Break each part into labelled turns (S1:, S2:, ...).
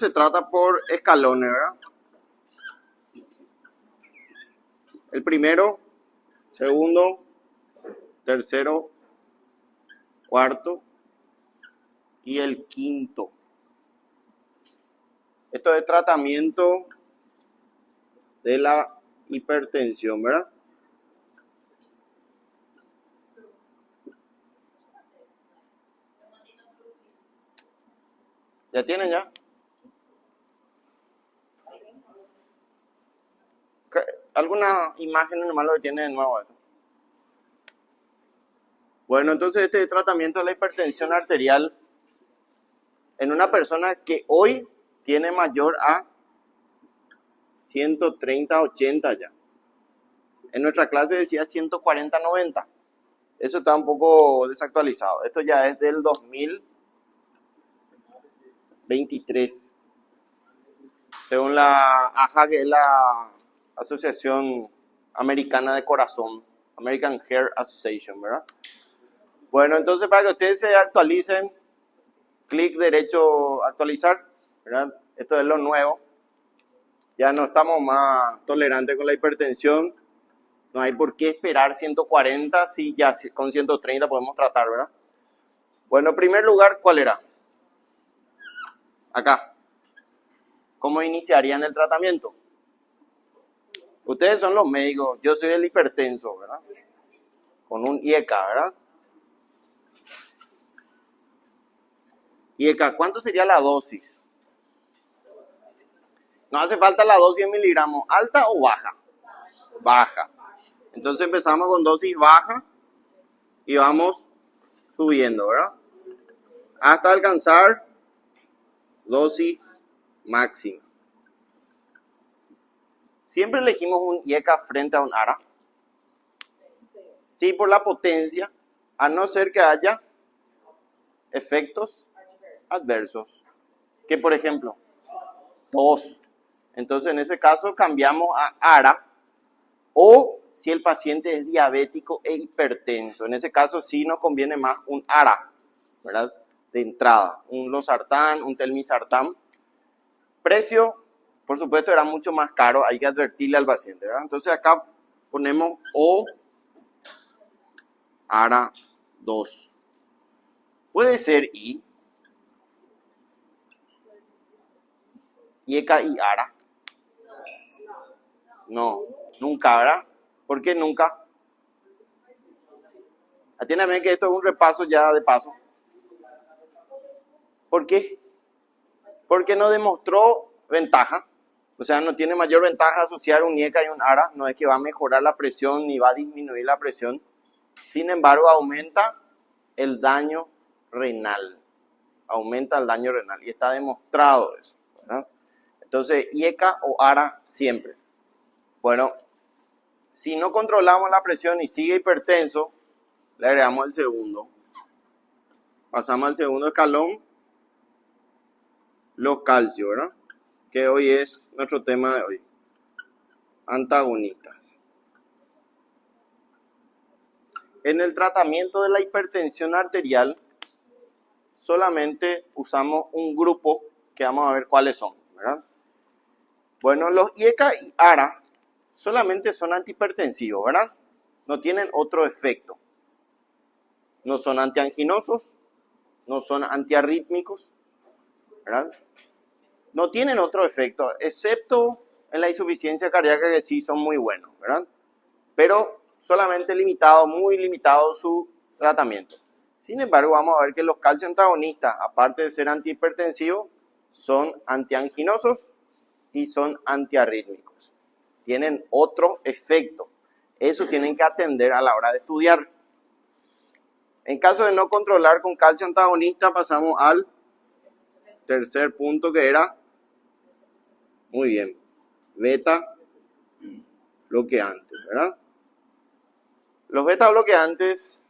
S1: Se trata por escalones, ¿verdad? El primero, segundo, tercero, cuarto y el quinto. Esto es tratamiento de la hipertensión, ¿verdad? ¿Ya tienen ya? ¿Alguna imagen nomás lo que tiene de nuevo? Bueno, entonces este tratamiento de la hipertensión arterial en una persona que hoy tiene mayor a 130/80 ya. En nuestra clase decía 140/90. Eso está un poco desactualizado. Esto ya es del 2023. Según la AHA, que es la Asociación Americana de Corazón, American Heart Association, ¿verdad? Bueno, entonces para que ustedes se actualicen, clic derecho actualizar, ¿verdad? Esto es lo nuevo. Ya no estamos más tolerantes con la hipertensión. No hay por qué esperar 140 si ya con 130 podemos tratar, ¿verdad? Bueno, en primer lugar, ¿cuál era? Acá. ¿Cómo iniciarían el tratamiento? Ustedes son los médicos, yo soy el hipertenso, ¿verdad? Con un IECA, ¿verdad? IECA, ¿cuánto sería la dosis? No hace falta la dosis en miligramos, ¿alta o baja? Baja. Entonces empezamos con dosis baja y vamos subiendo, ¿verdad? Hasta alcanzar dosis máxima. Siempre elegimos un IECA frente a un ARA. Sí, por la potencia, a no ser que haya efectos adversos. Que por ejemplo, tos. Entonces en ese caso cambiamos a ARA. O si el paciente es diabético e hipertenso. En ese caso sí nos conviene más un ARA, ¿verdad? De entrada. Un losartán, un telmisartán. Precio, por supuesto, era mucho más caro. Hay que advertirle al paciente, ¿verdad? Entonces acá ponemos O ARA 2. Puede ser I. IECA y ARA. No, nunca, ¿verdad? ¿Por qué nunca? Atiéndame que esto es un repaso ya de paso. ¿Por qué? Porque no demostró ventaja. O sea, no tiene mayor ventaja asociar un IECA y un ARA. No es que va a mejorar la presión ni va a disminuir la presión. Sin embargo, aumenta el daño renal. Aumenta el daño renal. Y está demostrado eso, ¿verdad? Entonces, IECA o ARA siempre. Bueno, si no controlamos la presión y sigue hipertenso, le agregamos el segundo. Pasamos al segundo escalón, los calcios, ¿verdad? Que hoy es nuestro tema de hoy. Antagonistas. En el tratamiento de la hipertensión arterial, solamente usamos un grupo que vamos a ver cuáles son, ¿verdad? Bueno, los IECA y ARA solamente son antihipertensivos, ¿verdad? No tienen otro efecto. No son antianginosos, no son antiarrítmicos, ¿verdad? No tienen otro efecto, excepto en la insuficiencia cardíaca, que sí son muy buenos, ¿verdad? Pero solamente limitado, muy limitado su tratamiento. Sin embargo, vamos a ver que los calcioantagonistas, aparte de ser antihipertensivos, son antianginosos y son antiarrítmicos. Tienen otro efecto. Eso tienen que atender a la hora de estudiar. En caso de no controlar con calcio antagonista, pasamos al tercer punto, que era, muy bien, beta bloqueantes, ¿verdad? Los beta bloqueantes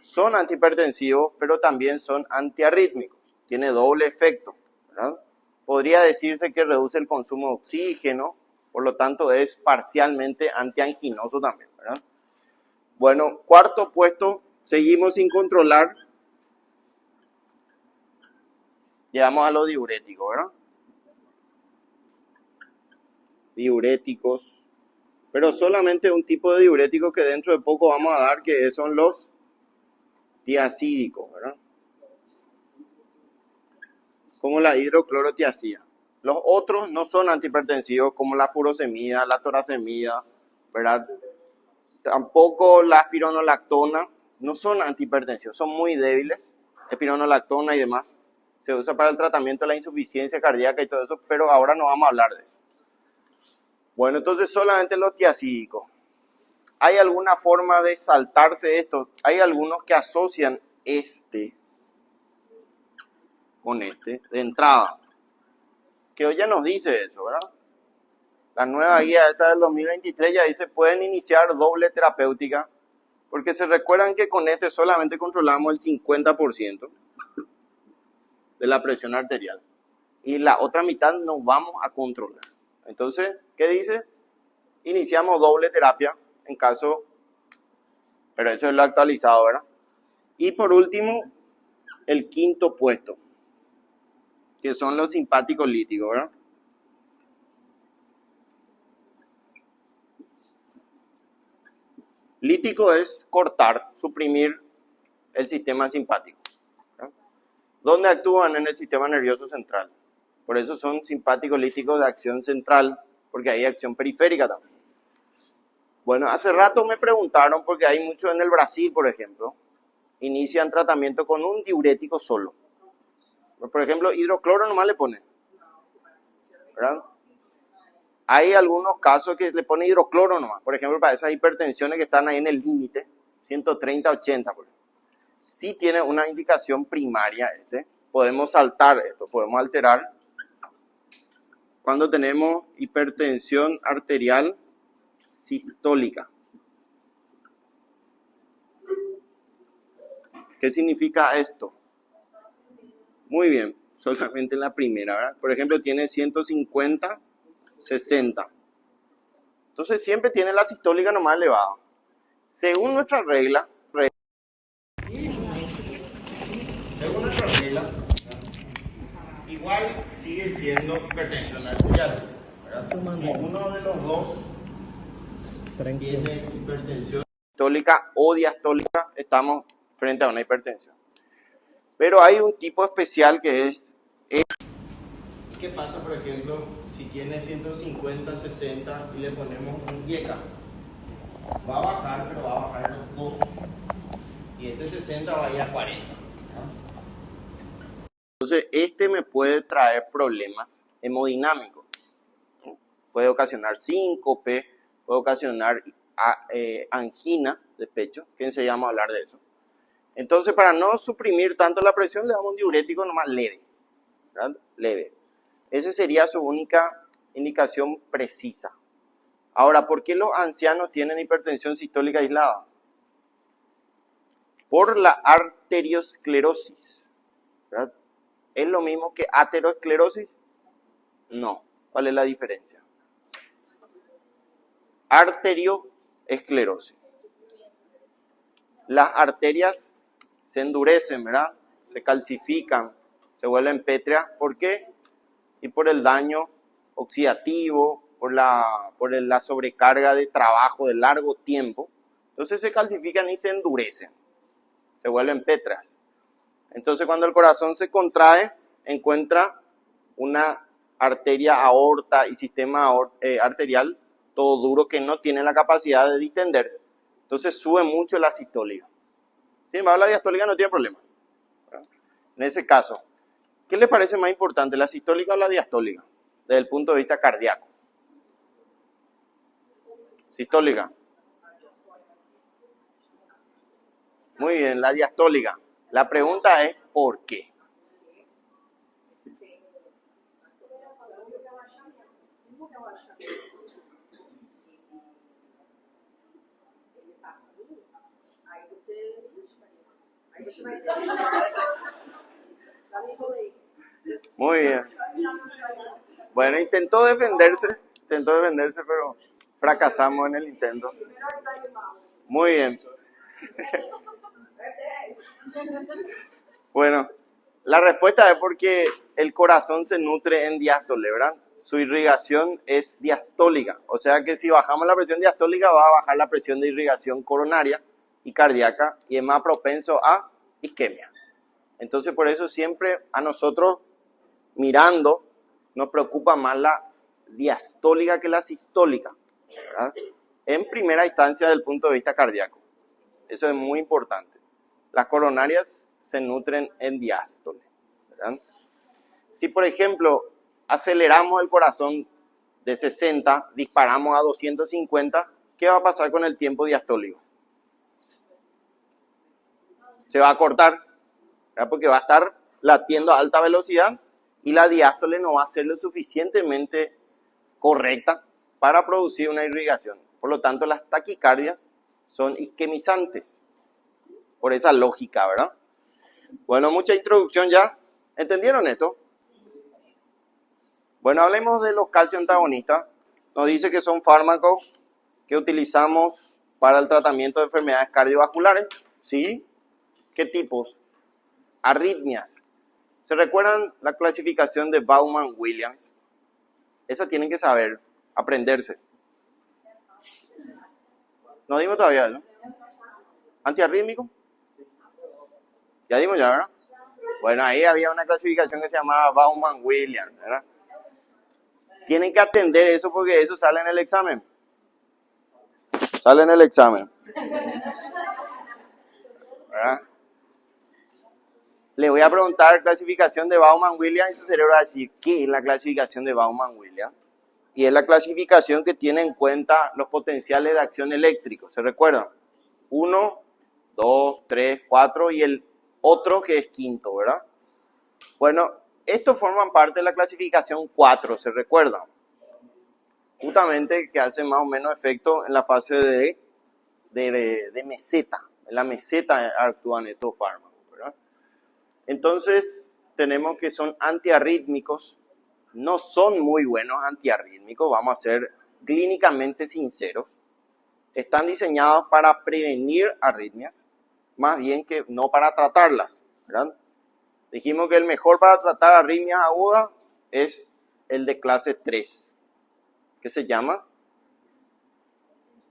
S1: son antihipertensivos, pero también son antiarrítmicos. Tiene doble efecto, ¿verdad? Podría decirse que reduce el consumo de oxígeno, por lo tanto es parcialmente antianginoso también, ¿verdad? Bueno, cuarto puesto, seguimos sin controlar. Llegamos a lo diurético, ¿verdad? diuréticos, pero solamente un tipo de diurético que dentro de poco vamos a dar, que son los tiacídicos, ¿verdad? Como la hidroclorotiazida. Los otros no son antihipertensivos, como la furosemida, la toracemida, ¿verdad? Tampoco la espironolactona, no son antihipertensivos, son muy débiles, espironolactona y demás. Se usa para el tratamiento de la insuficiencia cardíaca y todo eso, pero ahora no vamos a hablar de eso. Bueno, entonces solamente los tiacídicos. ¿Hay alguna forma de saltarse esto? Hay algunos que asocian este con este de entrada, que hoy ya nos dice eso, ¿verdad? La nueva guía esta del 2023 ya dice pueden iniciar doble terapéutica, porque se recuerdan que con este solamente controlamos el 50% de la presión arterial y la otra mitad no vamos a controlar. Entonces, ¿qué dice? Iniciamos doble terapia en caso, pero eso es lo actualizado, ¿verdad? Y por último, el quinto puesto, que son los simpáticos líticos, ¿verdad? Lítico es cortar, suprimir el sistema simpático, ¿verdad? ¿Dónde actúan? En el sistema nervioso central. Por eso son simpáticos líticos de acción central, porque hay acción periférica también. Bueno, hace rato me preguntaron, porque hay muchos en el Brasil, por ejemplo, inician tratamiento con un diurético solo. Por ejemplo, hidrocloro nomás le pone, ¿verdad? Hay algunos casos que le pone hidrocloro nomás, por ejemplo, para esas hipertensiones que están ahí en el límite, 130-80. Si tiene una indicación primaria, podemos saltar esto, podemos alterar. Cuando tenemos hipertensión arterial sistólica. ¿Qué significa esto? Muy bien, solamente la primera, ¿verdad? Por ejemplo, tiene 150, 60. Entonces siempre tiene la sistólica nomás elevada. Según nuestra regla, igual sigue siendo hipertensión arterial, ¿verdad? Y uno de los dos tiene hipertensión sistólica o diastólica, estamos frente a una hipertensión. Pero hay un tipo especial que es... ¿Qué pasa, por ejemplo, si tiene 150, 60 y le ponemos un IECA? Va a bajar, pero va a bajar los dos. Y este 60 va a ir a 40. Entonces, este me puede traer problemas hemodinámicos. Puede ocasionar síncope, puede ocasionar angina de pecho, que enseñamos a hablar de eso. Entonces, para no suprimir tanto la presión, le damos un diurético nomás leve, ¿verdad? Leve. Esa sería su única indicación precisa. Ahora, ¿por qué los ancianos tienen hipertensión sistólica aislada? Por la arteriosclerosis, ¿verdad? ¿Es lo mismo que aterosclerosis? No. ¿Cuál es la diferencia? Arterioesclerosis. Las arterias se endurecen, ¿verdad? Se calcifican, se vuelven pétreas. ¿Por qué? Y por el daño oxidativo, por la sobrecarga de trabajo de largo tiempo. Entonces se calcifican y se endurecen, se vuelven pétreas. Entonces cuando el corazón se contrae, encuentra una arteria aorta y sistema arterial todo duro que no tiene la capacidad de distenderse. Entonces sube mucho la sistólica. Sin embargo, la diastólica no tiene problema. En ese caso, ¿qué le parece más importante, la sistólica o la diastólica? Desde el punto de vista cardíaco. Sistólica. Muy bien, la diastólica. La pregunta es ¿por qué? Muy bien. Bueno, intentó defenderse, pero fracasamos en el intento. Muy bien. Bueno, la respuesta es porque el corazón se nutre en diástole, ¿verdad? Su irrigación es diastólica. O sea que si bajamos la presión diastólica va a bajar la presión de irrigación coronaria y cardíaca y es más propenso a isquemia. Entonces por eso siempre a nosotros mirando nos preocupa más la diastólica que la sistólica, ¿verdad? En primera instancia desde el punto de vista cardíaco. Eso es muy importante. Las coronarias se nutren en diástole, ¿verdad? Si por ejemplo aceleramos el corazón de 60, disparamos a 250, ¿qué va a pasar con el tiempo diastólico? Se va a cortar, ¿verdad? Porque va a estar latiendo a alta velocidad y la diástole no va a ser lo suficientemente correcta para producir una irrigación. Por lo tanto, las taquicardias son isquemizantes, por esa lógica, ¿verdad? Bueno, mucha introducción ya. ¿Entendieron esto? Bueno, hablemos de los calcio antagonistas. Nos dice que son fármacos que utilizamos para el tratamiento de enfermedades cardiovasculares. ¿Sí? ¿Qué tipos? Arritmias. ¿Se recuerdan la clasificación de Baumann-Williams? Esa tienen que saber, aprenderse. No dimos todavía, ¿no? ¿Antiarrítmico? Ya dimos ya, ¿verdad? Bueno, ahí había una clasificación que se llamaba Baumann-Williams, ¿verdad? Tienen que atender eso porque eso sale en el examen. Sale en el examen. ¿Verdad? Le voy a preguntar clasificación de Baumann-Williams y su cerebro va a decir, ¿qué es la clasificación de Baumann-Williams? Y es la clasificación que tiene en cuenta los potenciales de acción eléctricos. ¿Se recuerdan? 1, 2, 3, 4 y el otro que es quinto, ¿verdad? Bueno, estos forman parte de la clasificación 4, ¿se recuerdan? Justamente que hace más o menos efecto en la fase de meseta. En la meseta actúan estos fármacos, ¿verdad? Entonces, tenemos que son antiarrítmicos. No son muy buenos antiarrítmicos, vamos a ser clínicamente sinceros. Están diseñados para prevenir arritmias, más bien que no para tratarlas, ¿verdad? Dijimos que el mejor para tratar arritmias agudas es el de clase 3, que se llama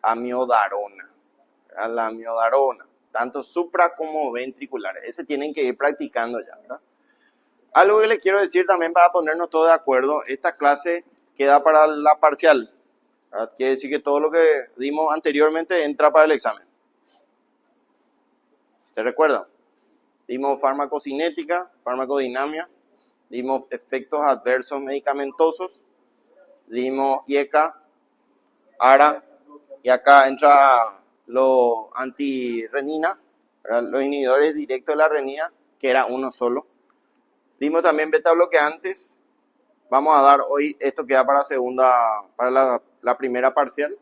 S1: amiodarona, ¿verdad? La amiodarona, tanto supra como ventricular. Ese tienen que ir practicando ya, ¿verdad? Algo que les quiero decir también para ponernos todos de acuerdo, esta clase queda para la parcial, ¿verdad? Quiere decir que todo lo que dimos anteriormente entra para el examen. ¿Se recuerdan? Dimos farmacocinética, farmacodinamia, dimos efectos adversos medicamentosos, dimos IECA, ARA, y acá entra los antirrenina, ¿verdad? Los inhibidores directos de la renina, que era uno solo. Dimos también beta bloqueantes. Vamos a dar hoy, esto queda para la primera parcial.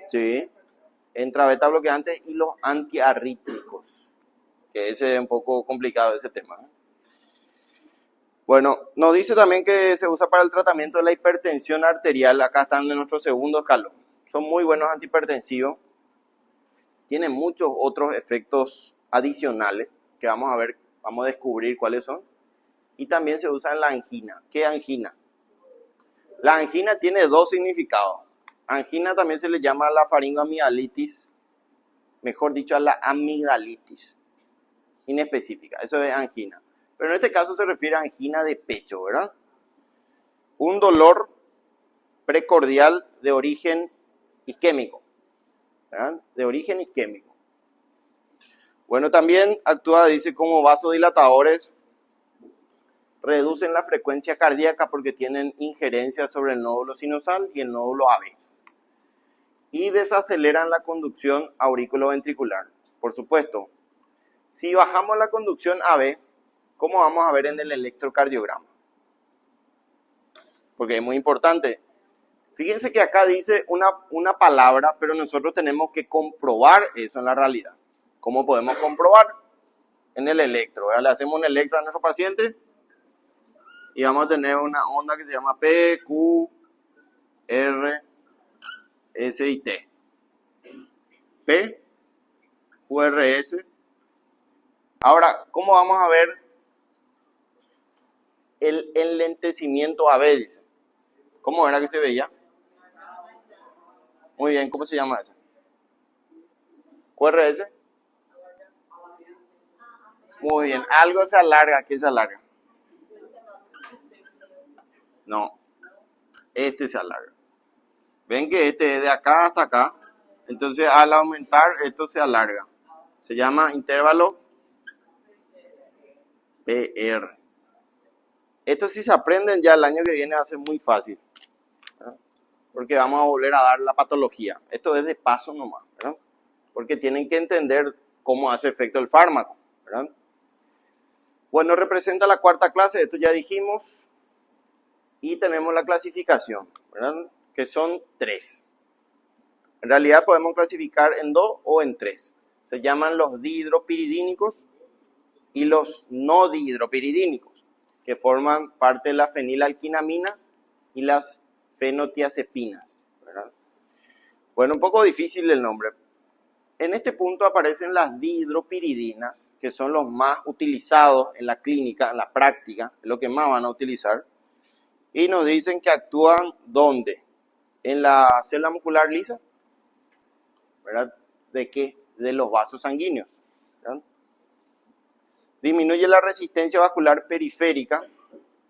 S1: Sí. Entra beta bloqueantes y los antiarrítmicos, que ese es un poco complicado ese tema, ¿eh? Bueno, nos dice también que se usa para el tratamiento de la hipertensión arterial. Acá están en nuestro segundo escalón. Son muy buenos antihipertensivos. Tienen muchos otros efectos adicionales que vamos a ver, vamos a descubrir cuáles son. Y también se usa en la angina. ¿Qué angina? La angina tiene dos significados. Angina también se le llama a la faringoamigdalitis, mejor dicho a la amigdalitis inespecífica. Eso es angina. Pero en este caso se refiere a angina de pecho, ¿verdad? Un dolor precordial de origen isquémico, ¿verdad? De origen isquémico. Bueno, también actúa, dice, como vasodilatadores, reducen la frecuencia cardíaca porque tienen injerencia sobre el nódulo sinusal y el nódulo AV. Y desaceleran la conducción auriculoventricular. Por supuesto, si bajamos la conducción AV, ¿cómo vamos a ver en el electrocardiograma? Porque es muy importante. Fíjense que acá dice una palabra, pero nosotros tenemos que comprobar eso en la realidad. ¿Cómo podemos comprobar? En el electro, ¿verdad? Le hacemos un electro a nuestro paciente y vamos a tener una onda que se llama P, Q, R, S y T. P, Q, R, S. Ahora, ¿cómo vamos a ver el enlentecimiento AB, dice. ¿Cómo era que se veía? Muy bien, ¿cómo se llama ese? QRS. Muy bien, algo se alarga. ¿Qué se alarga? No, este se alarga. Ven que este es de acá hasta acá. Entonces al aumentar esto se alarga. Se llama intervalo PR. Esto si se aprenden ya el año que viene va a ser muy fácil, ¿verdad? Porque vamos a volver a dar la patología. Esto es de paso nomás, ¿verdad? Porque tienen que entender cómo hace efecto el fármaco, ¿verdad? Bueno, representa la cuarta clase, esto ya dijimos. Y tenemos la clasificación, ¿verdad? Que son 3. En realidad podemos clasificar en 2 o en 3. Se llaman los dihidropiridínicos y los no dihidropiridínicos, que forman parte de la fenilalquinamina y las fenotiazepinas, ¿verdad? Bueno, un poco difícil el nombre. En este punto aparecen las dihidropiridinas, que son los más utilizados en la clínica, en la práctica, lo que más van a utilizar. Y nos dicen que actúan ¿dónde? En la célula muscular lisa, ¿verdad? ¿De qué? De los vasos sanguíneos, ¿verdad? Disminuye la resistencia vascular periférica.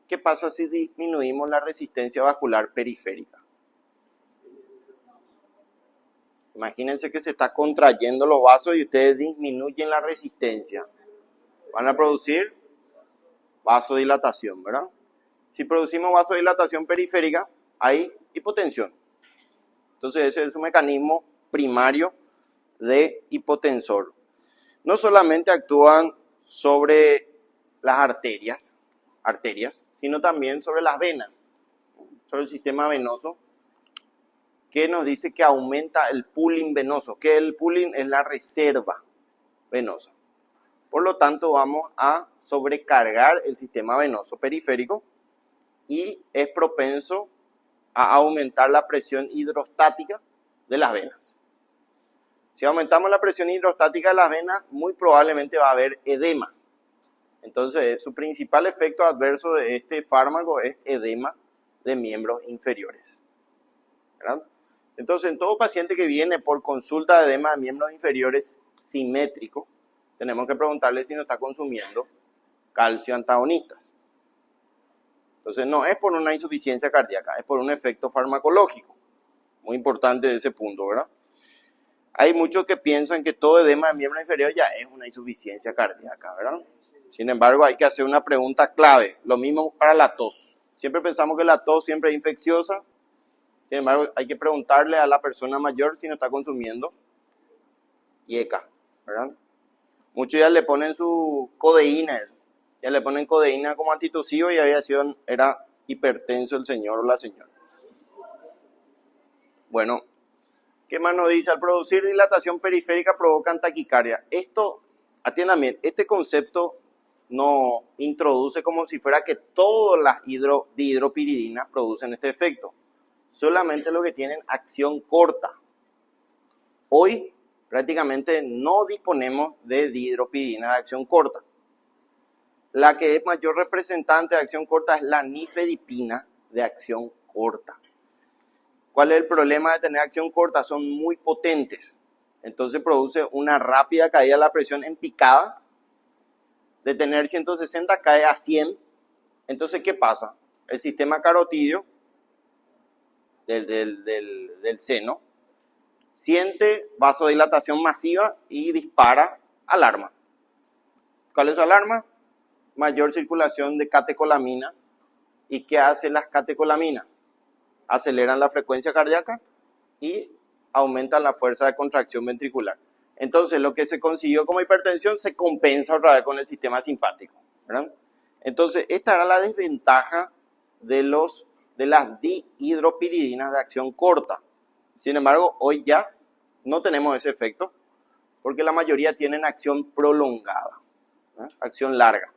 S1: ¿Qué pasa si disminuimos la resistencia vascular periférica? Imagínense que se está contrayendo los vasos y ustedes disminuyen la resistencia. Van a producir vasodilatación, ¿verdad? Si producimos vasodilatación periférica, hay hipotensión. Entonces ese es un mecanismo primario de hipotensor. No solamente actúan sobre las arterias, sino también sobre las venas, sobre el sistema venoso, que nos dice que aumenta el pooling venoso, que el pooling es la reserva venosa. Por lo tanto, vamos a sobrecargar el sistema venoso periférico y es propenso a aumentar la presión hidrostática de las venas. Si aumentamos la presión hidrostática de las venas, muy probablemente va a haber edema. Entonces, su principal efecto adverso de este fármaco es edema de miembros inferiores, ¿verdad? Entonces, en todo paciente que viene por consulta de edema de miembros inferiores simétrico, tenemos que preguntarle si no está consumiendo calcio antagonistas. Entonces, no es por una insuficiencia cardíaca, es por un efecto farmacológico. Muy importante ese punto, ¿verdad? Hay muchos que piensan que todo edema de miembro inferior ya es una insuficiencia cardíaca, ¿verdad? Sin embargo, hay que hacer una pregunta clave. Lo mismo para la tos. Siempre pensamos que la tos siempre es infecciosa. Sin embargo, hay que preguntarle a la persona mayor si no está consumiendo IECA, ¿verdad? Muchos ya le ponen su codeína, ya le ponen codeína como antitusivo y era hipertenso el señor o la señora. Bueno, ¿qué más nos dice? Al producir dilatación periférica provocan taquicardia. Esto, atiendan bien, este concepto no introduce como si fuera que todas las dihidropiridinas producen este efecto. Solamente los que tienen acción corta. Hoy prácticamente no disponemos de dihidropiridinas de acción corta. La que es mayor representante de acción corta es la nifedipina de acción corta. ¿Cuál es el problema de tener acción corta? Son muy potentes. Entonces produce una rápida caída de la presión en picada. De tener 160 cae a 100. Entonces, ¿qué pasa? El sistema carotídeo del seno siente vasodilatación masiva y dispara alarma. ¿Cuál es su alarma? Mayor circulación de catecolaminas. ¿Y qué hacen las catecolaminas? Aceleran la frecuencia cardíaca y aumentan la fuerza de contracción ventricular. Entonces, lo que se consiguió como hipertensión se compensa otra vez con el sistema simpático, ¿verdad? Entonces, esta era la desventaja de las dihidropiridinas de acción corta. Sin embargo, hoy ya no tenemos ese efecto porque la mayoría tienen acción prolongada, ¿verdad? Acción larga.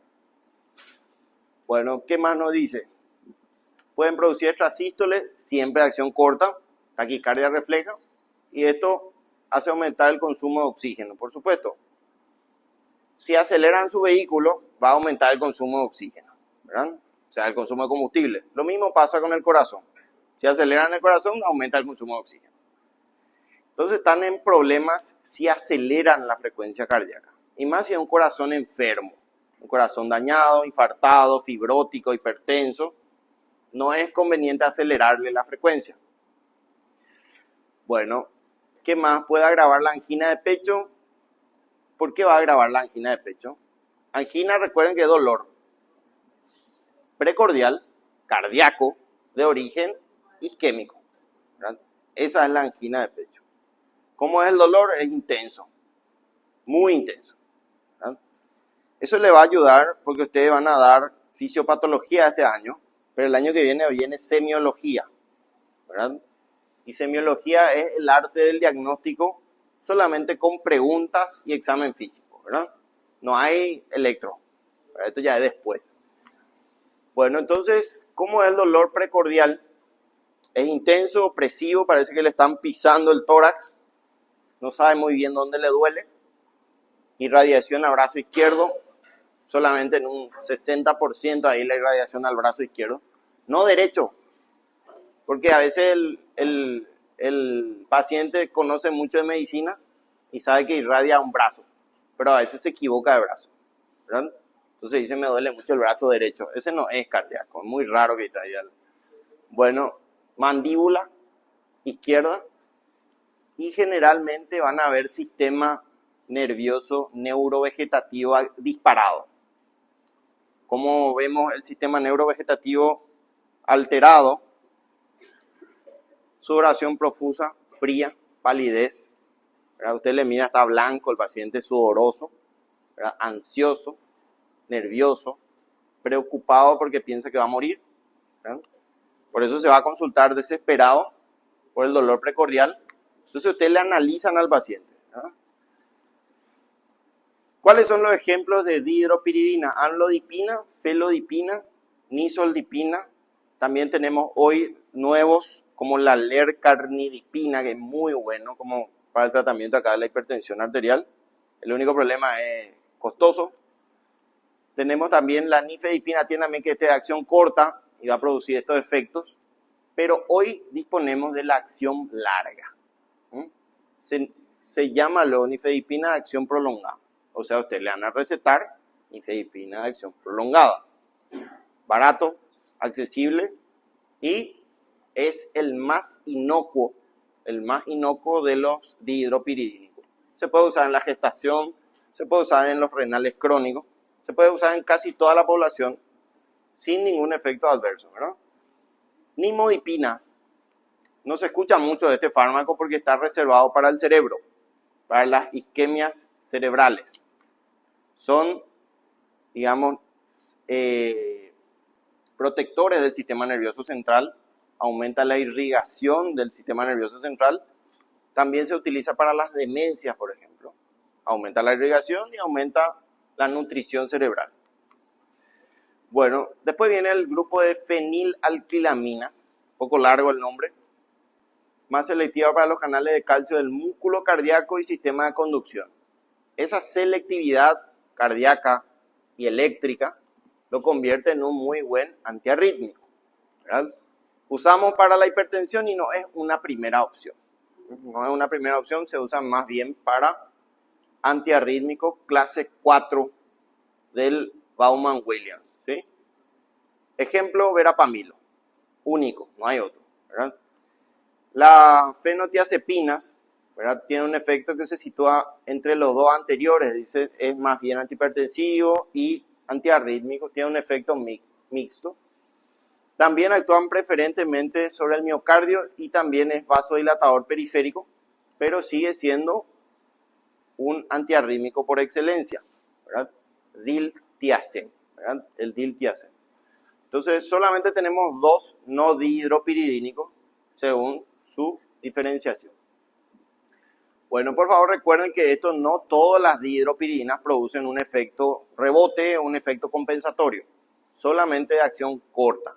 S1: Bueno, ¿qué más nos dice? Pueden producir extrasístoles, siempre de acción corta, taquicardia refleja, y esto hace aumentar el consumo de oxígeno, por supuesto. Si aceleran su vehículo, va a aumentar el consumo de oxígeno, ¿verdad? o sea, el consumo de combustible. Lo mismo pasa con el corazón. Si aceleran el corazón, aumenta el consumo de oxígeno. Entonces están en problemas si aceleran la frecuencia cardíaca. Y más si es un corazón enfermo, un corazón dañado, infartado, fibrótico, hipertenso, no es conveniente acelerarle la frecuencia. Bueno, ¿qué más puede agravar la angina de pecho? ¿Por qué va a agravar la angina de pecho? Angina, recuerden que es dolor precordial, cardíaco, de origen isquémico, ¿verdad? Esa es la angina de pecho. ¿Cómo es el dolor? Es intenso, muy intenso, ¿verdad? Eso le va a ayudar porque ustedes van a dar fisiopatología este año, pero el año que viene semiología, ¿verdad? Y semiología es el arte del diagnóstico solamente con preguntas y examen físico, ¿verdad? No hay electro, ¿verdad? Esto ya es después. Bueno, entonces, ¿cómo es el dolor precordial? Es intenso, opresivo, parece que le están pisando el tórax, no sabe muy bien dónde le duele. Irradiación al brazo izquierdo, solamente en un 60% ahí la irradiación al brazo izquierdo. No derecho, porque a veces el paciente conoce mucho de medicina y sabe que irradia un brazo, pero a veces se equivoca de brazo, ¿verdad? Entonces dice, me duele mucho el brazo derecho. Ese no es cardíaco, es muy raro que irradia. Bueno, mandíbula izquierda y generalmente van a haber sistema nervioso neurovegetativo disparado. Como vemos el sistema neurovegetativo alterado, sudoración profusa, fría, palidez, ¿verdad? Usted le mira, está blanco, el paciente sudoroso, ¿verdad? Ansioso, nervioso, preocupado porque piensa que va a morir, ¿verdad? Por eso se va a consultar desesperado por el dolor precordial. Entonces usted le analizan al paciente, ¿verdad? ¿Cuáles son los ejemplos de dihidropiridina? Amlodipina, felodipina, nisoldipina. También tenemos hoy nuevos como la lercarnidipina, que es muy bueno como para el tratamiento acá de la hipertensión arterial. El único problema es costoso. Tenemos también la nifedipina, tiene también que es de acción corta y va a producir estos efectos. Pero hoy disponemos de la acción larga. Se llama nifedipina de acción prolongada. O sea, usted le van a recetar nifedipina de acción prolongada. Barato, accesible y es el más inocuo de los dihidropiridínicos. Se puede usar en la gestación, se puede usar en los renales crónicos, se puede usar en casi toda la población sin ningún efecto adverso, ¿verdad? Nimodipina. No se escucha mucho de este fármaco porque está reservado para el cerebro, para las isquemias cerebrales. Son, digamos, protectores del sistema nervioso central, aumenta la irrigación del sistema nervioso central. También se utiliza para las demencias, por ejemplo. Aumenta la irrigación y aumenta la nutrición cerebral. Bueno, después viene el grupo de fenilalquilaminas, un poco largo el nombre, más selectiva para los canales de calcio del músculo cardíaco y sistema de conducción. Esa selectividad cardíaca y eléctrica lo convierte en un muy buen antiarrítmico, ¿verdad? Usamos para la hipertensión y no es una primera opción. No es una primera opción, se usa más bien para antiarrítmicos clase 4 del Baumann-Williams, ¿sí? Ejemplo, verapamilo, único, no hay otro, ¿verdad? La fenotiazepinas, ¿verdad? Tiene un efecto que se sitúa entre los dos anteriores, dice, es más bien antihipertensivo y antiarrítmico, tiene un efecto mixto. También actúan preferentemente sobre el miocardio y también es vasodilatador periférico, pero sigue siendo un antiarrítmico por excelencia, ¿verdad? Diltiazem, ¿verdad? El diltiazem. Entonces, solamente tenemos dos no dihidropiridínicos según su diferenciación. Bueno, por favor recuerden que no todas las dihidropiridinas producen un efecto rebote o un efecto compensatorio, solamente de acción corta.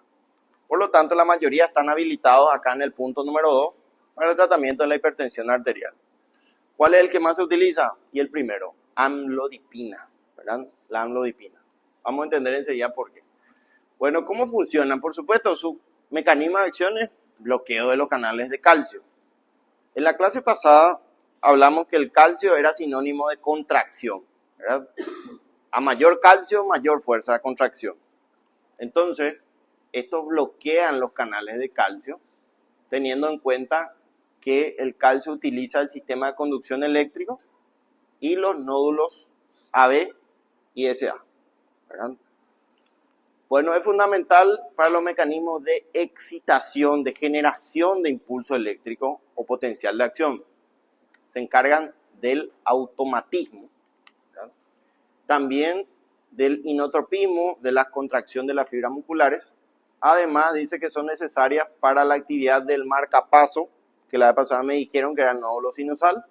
S1: Por lo tanto, la mayoría están habilitados acá en el punto número 2 para el tratamiento de la hipertensión arterial. ¿Cuál es el que más se utiliza? Y el primero, amlodipina, ¿verdad? La amlodipina. Vamos a entender enseguida por qué. Bueno, ¿cómo funcionan? Por supuesto, su mecanismo de acción es bloqueo de los canales de calcio. En la clase pasada hablamos que el calcio era sinónimo de contracción, ¿verdad? A mayor calcio, mayor fuerza de contracción. Entonces, estos bloquean los canales de calcio, teniendo en cuenta que el calcio utiliza el sistema de conducción eléctrico y los nódulos AB y SA, ¿verdad? Bueno, es fundamental para los mecanismos de excitación, de generación de impulso eléctrico o potencial de acción. Se encargan del automatismo, ¿verdad? También del inotropismo, de la contracción de las fibras musculares. Además, dice que son necesarias para la actividad del marcapaso, que la vez pasada me dijeron que era el nódulo sinusal,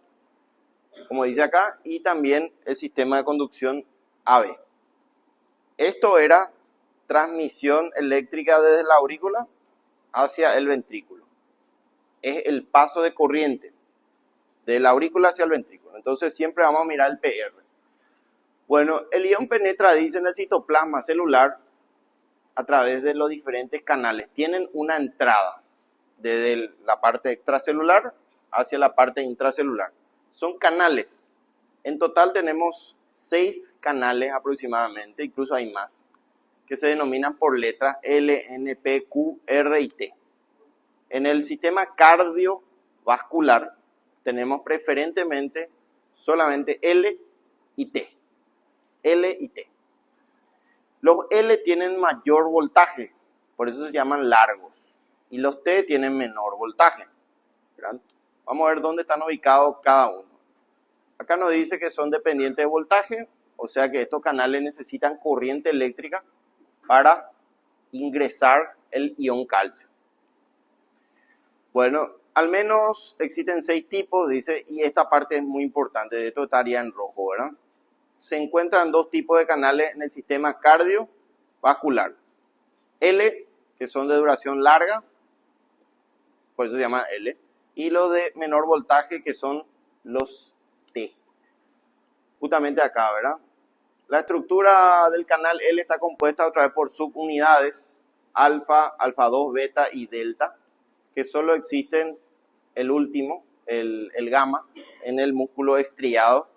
S1: como dice acá, y también el sistema de conducción AB. Esto era transmisión eléctrica desde la aurícula hacia el ventrículo. Es el paso de corriente de la aurícula hacia el ventrículo. Entonces siempre vamos a mirar el PR. Bueno, el ion penetra, dice, en el citoplasma celular a través de los diferentes canales. Tienen una entrada desde la parte extracelular hacia la parte intracelular. Son canales. En total tenemos 6 canales aproximadamente, incluso hay más, que se denominan por letras L, N, P, Q, R y T. En el sistema cardiovascular tenemos preferentemente solamente L y T. L y T. Los L tienen mayor voltaje, por eso se llaman largos. Y los T tienen menor voltaje, ¿verdad? Vamos a ver dónde están ubicados cada uno. Acá nos dice que son dependientes de voltaje, o sea que estos canales necesitan corriente eléctrica para ingresar el ion calcio. Bueno, al menos existen 6 tipos, dice, y esta parte es muy importante, de esto estaría en rojo, ¿verdad? Se encuentran 2 tipos de canales en el sistema cardiovascular. L, que son de duración larga, por eso se llama L, y los de menor voltaje, que son los T. Justamente acá, ¿verdad? La estructura del canal L está compuesta otra vez por subunidades, alfa, alfa 2, beta y delta, que solo existen el último, el gamma, en el músculo estriado,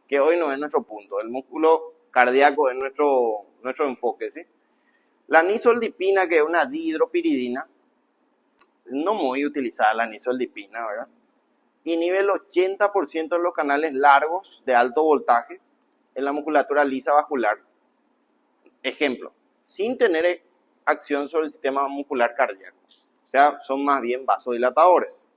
S1: que hoy no es nuestro punto. El músculo cardíaco es nuestro enfoque, ¿sí? La nisoldipina, que es una dihidropiridina, no muy utilizada la nisoldipina, ¿verdad? Inhibe el 80% de los canales largos de alto voltaje en la musculatura lisa vascular. Ejemplo, sin tener acción sobre el sistema muscular cardíaco. O sea, son más bien vasodilatadores,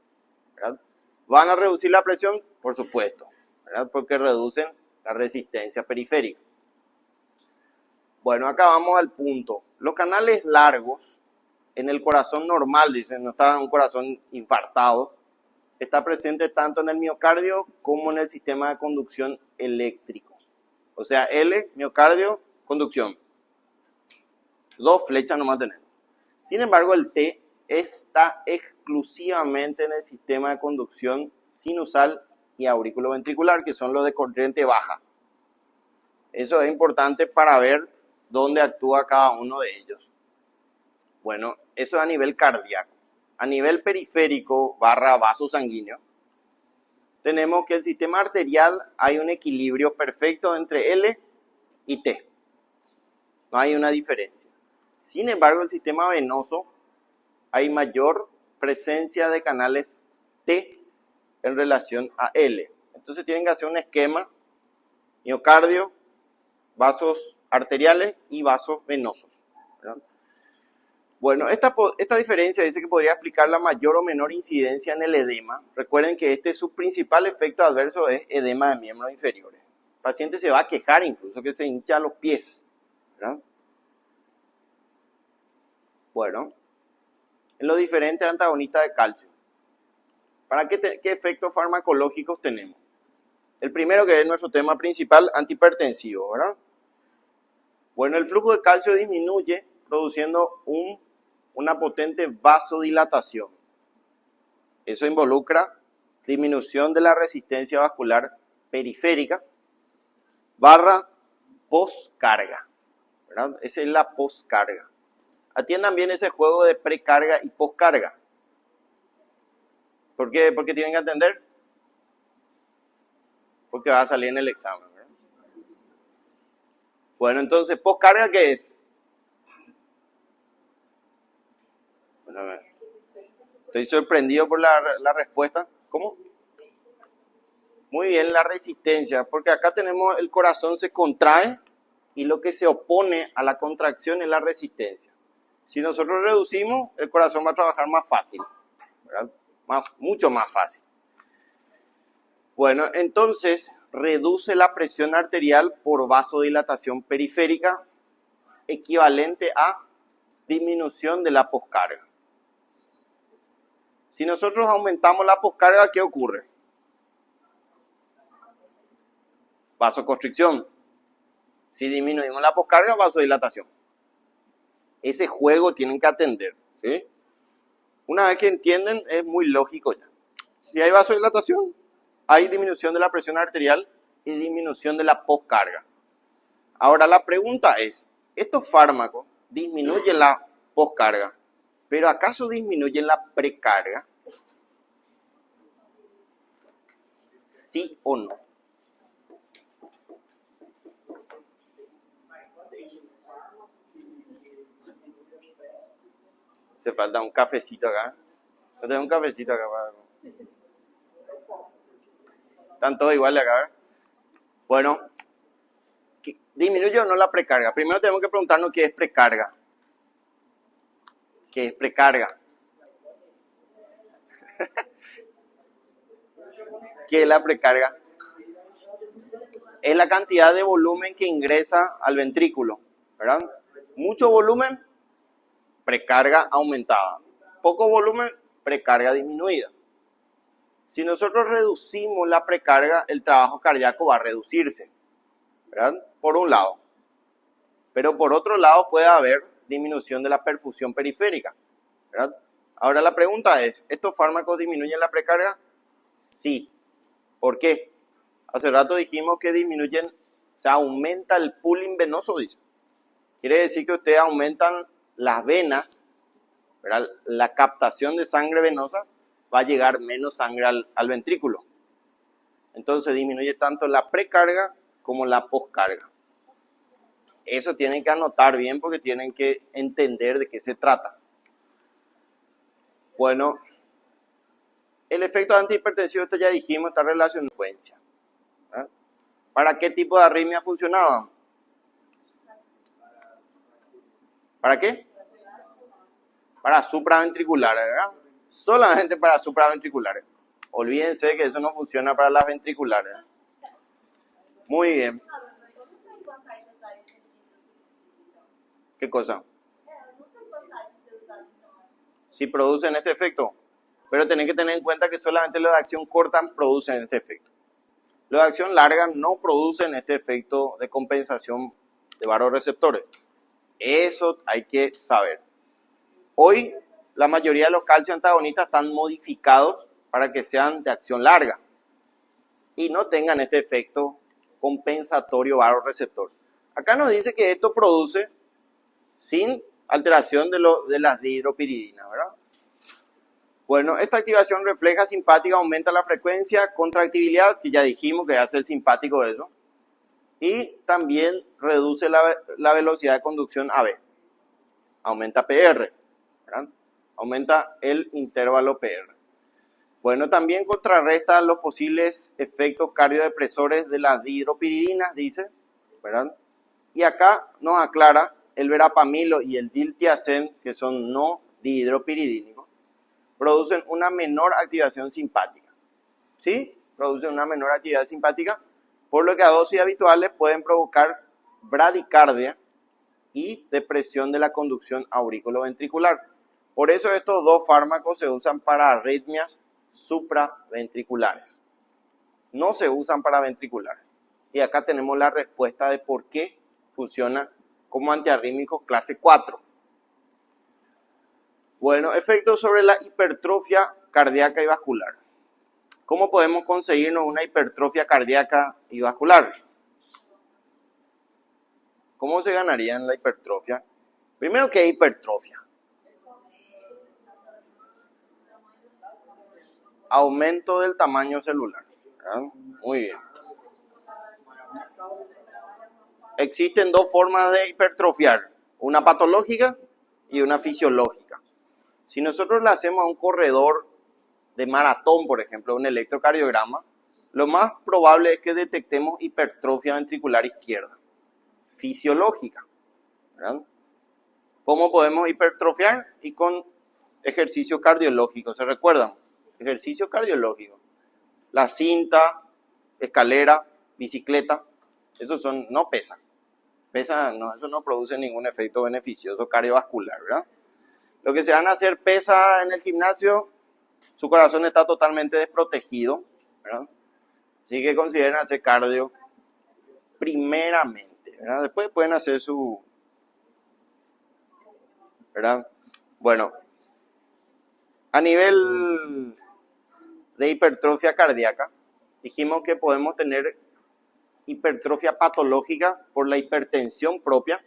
S1: ¿verdad? ¿Van a reducir la presión? Por supuesto, ¿verdad? Porque reducen la resistencia periférica. Bueno, acá vamos al punto. Los canales largos en el corazón normal, dicen, no está en un corazón infartado, está presente tanto en el miocardio como en el sistema de conducción eléctrico. O sea, L, miocardio, conducción. 2 flechas nomás tenemos. Sin embargo, el T está exclusivamente en el sistema de conducción sinusal y auriculoventricular, que son los de corriente baja. Eso es importante para ver dónde actúa cada uno de ellos. Bueno, eso es a nivel cardíaco. A nivel periférico / vaso sanguíneo, tenemos que el sistema arterial hay un equilibrio perfecto entre L y T. No hay una diferencia. Sin embargo, el sistema venoso hay mayor presencia de canales T en relación a L. Entonces tienen que hacer un esquema: miocardio, vasos arteriales y vasos venosos, ¿verdad? Bueno, esta diferencia dice que podría explicar la mayor o menor incidencia en el edema. Recuerden que su principal efecto adverso es edema de miembros inferiores. El paciente se va a quejar incluso que se hincha los pies, ¿verdad? Bueno, en los diferentes antagonistas de calcio, ¿para qué efectos farmacológicos tenemos? El primero, que es nuestro tema principal, antihipertensivo, ¿verdad? Bueno, el flujo de calcio disminuye produciendo una potente vasodilatación. Eso involucra disminución de la resistencia vascular periférica / poscarga, ¿verdad? Esa es la poscarga. Atiendan bien ese juego de precarga y poscarga. ¿Por qué? Porque tienen que atender. Porque va a salir en el examen, ¿verdad? Bueno, entonces, poscarga, ¿qué es? Bueno, a ver. Estoy sorprendido por la respuesta. ¿Cómo? Muy bien, la resistencia, porque acá tenemos el corazón se contrae y lo que se opone a la contracción es la resistencia. Si nosotros reducimos, el corazón va a trabajar más fácil, ¿verdad? Mucho más fácil. Bueno, entonces reduce la presión arterial por vasodilatación periférica, equivalente a disminución de la poscarga. Si nosotros aumentamos la poscarga, ¿qué ocurre? Vasoconstricción. Si disminuimos la poscarga, vasodilatación. Ese juego tienen que atender, ¿sí? Una vez que entienden, es muy lógico ya. Si hay vasodilatación, hay disminución de la presión arterial y disminución de la poscarga. Ahora la pregunta es, ¿estos fármacos disminuyen la poscarga, pero acaso disminuyen la precarga? ¿Sí o no? Hace falta un cafecito acá. Yo tengo un cafecito acá. Están todos iguales acá, ¿verdad? Bueno, ¿disminuye o no la precarga? Primero tenemos que preguntarnos qué es precarga. ¿Qué es precarga? ¿Qué es la precarga? Es la cantidad de volumen que ingresa al ventrículo, ¿verdad? Mucho volumen, precarga aumentada. Poco volumen, precarga disminuida. Si nosotros reducimos la precarga, el trabajo cardíaco va a reducirse, ¿verdad? Por un lado. Pero por otro lado puede haber disminución de la perfusión periférica, ¿verdad? Ahora la pregunta es, ¿estos fármacos disminuyen la precarga? Sí. ¿Por qué? Hace rato dijimos que disminuyen, o sea, aumenta el pooling venoso, dice. Quiere decir que ustedes aumentan las venas, ¿verdad? La captación de sangre venosa, va a llegar menos sangre al ventrículo. Entonces disminuye tanto la precarga como la poscarga. Eso tienen que anotar bien porque tienen que entender de qué se trata. Bueno, el efecto antihipertensivo, esto ya dijimos, está relacionado con la frecuencia. ¿Verdad? ¿Para qué tipo de arritmia funcionaba? ¿Para qué? Para supraventriculares, ¿verdad? Solamente para supraventriculares. Olvídense que eso no funciona para las ventriculares. Muy bien. ¿Qué cosa? Si producen este efecto. Pero tienen que tener en cuenta que solamente los de acción corta producen este efecto. Los de acción larga no producen este efecto de compensación de vasoreceptores. Eso hay que saber. Hoy la mayoría de los calcio antagonistas están modificados para que sean de acción larga y no tengan este efecto compensatorio vasoreceptor. Acá nos dice que esto produce sin alteración de las dihidropiridinas, ¿verdad? Bueno, esta activación refleja simpática aumenta la frecuencia, contractibilidad, que ya dijimos que hace el simpático de eso, y también reduce la velocidad de conducción AB. Aumenta PR, ¿verdad? Aumenta el intervalo PR. Bueno, también contrarresta los posibles efectos cardiodepresores de las dihidropiridinas, dice, ¿verdad? Y acá nos aclara el verapamilo y el diltiazem, que son no dihidropiridínicos, producen una menor activación simpática. ¿Sí? Producen una menor actividad simpática, por lo que a dosis habituales pueden provocar bradicardia y depresión de la conducción aurículo-ventricular. Por eso estos dos fármacos se usan para arritmias supraventriculares. No se usan para ventriculares. Y acá tenemos la respuesta de por qué funciona como antiarrítmicos clase 4. Bueno, efectos sobre la hipertrofia cardíaca y vascular. ¿Cómo podemos conseguirnos una hipertrofia cardíaca y vascular? ¿Cómo se ganaría en la hipertrofia? Primero, ¿qué es hipertrofia? Aumento del tamaño celular, ¿verdad? Muy bien. Existen dos formas de hipertrofiar, una patológica y una fisiológica. Si nosotros le hacemos a un corredor de maratón, por ejemplo, un electrocardiograma, lo más probable es que detectemos hipertrofia ventricular izquierda, fisiológica, ¿verdad? ¿Cómo podemos hipertrofiar? Y con ejercicio cardiológico, ¿se recuerdan? Ejercicio cardiológico. La cinta, escalera, bicicleta, esos son, no pesan. Pesa, no, eso no produce ningún efecto beneficioso cardiovascular, ¿verdad? Lo que se van a hacer pesa en el gimnasio, su corazón está totalmente desprotegido, ¿verdad? Así que consideren hacer cardio primeramente, ¿verdad? Después pueden hacer su, ¿verdad? Bueno, a nivel de hipertrofia cardíaca, dijimos que podemos tener hipertrofia patológica por la hipertensión propia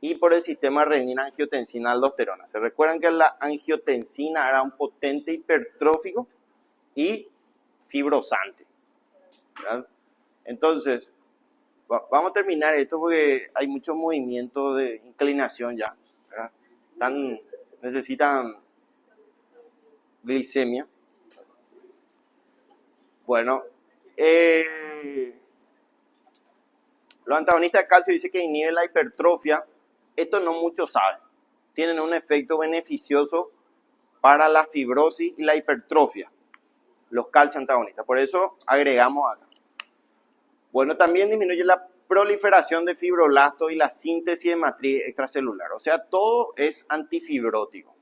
S1: y por el sistema renina-angiotensina-aldosterona. ¿Se recuerdan que la angiotensina era un potente hipertrófico y fibrosante, ¿verdad? Entonces, vamos a terminar esto porque hay mucho movimiento de inclinación ya, ¿verdad? Necesitan glicemia. Bueno, los antagonistas de calcio dicen que inhiben la hipertrofia. Esto no muchos saben. Tienen un efecto beneficioso para la fibrosis y la hipertrofia, los calcio antagonistas. Por eso agregamos acá. Bueno, también disminuye la proliferación de fibroblastos y la síntesis de matriz extracelular. O sea, todo es antifibrótico.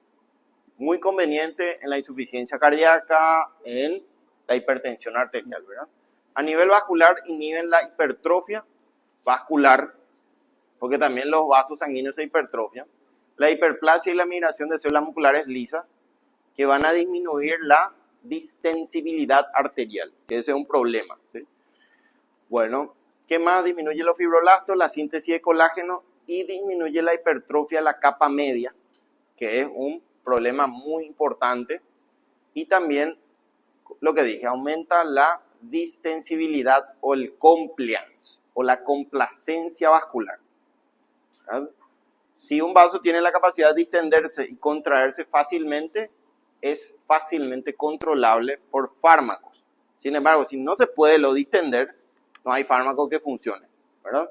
S1: Muy conveniente en la insuficiencia cardíaca, en la hipertensión arterial, ¿verdad? A nivel vascular inhiben la hipertrofia vascular, porque también los vasos sanguíneos se hipertrofian, la hiperplasia y la migración de células musculares lisas, que van a disminuir la distensibilidad arterial, que ese es un problema, ¿sí? Bueno, ¿qué más? Disminuye los fibroblastos, la síntesis de colágeno y disminuye la hipertrofia de la capa media, que es un problema muy importante, y también lo que dije, aumenta la distensibilidad o el compliance o la complacencia vascular, ¿verdad? Si un vaso tiene la capacidad de distenderse y contraerse fácilmente, es fácilmente controlable por fármacos. Sin embargo, si no se puede lo distender, no hay fármaco que funcione, ¿verdad?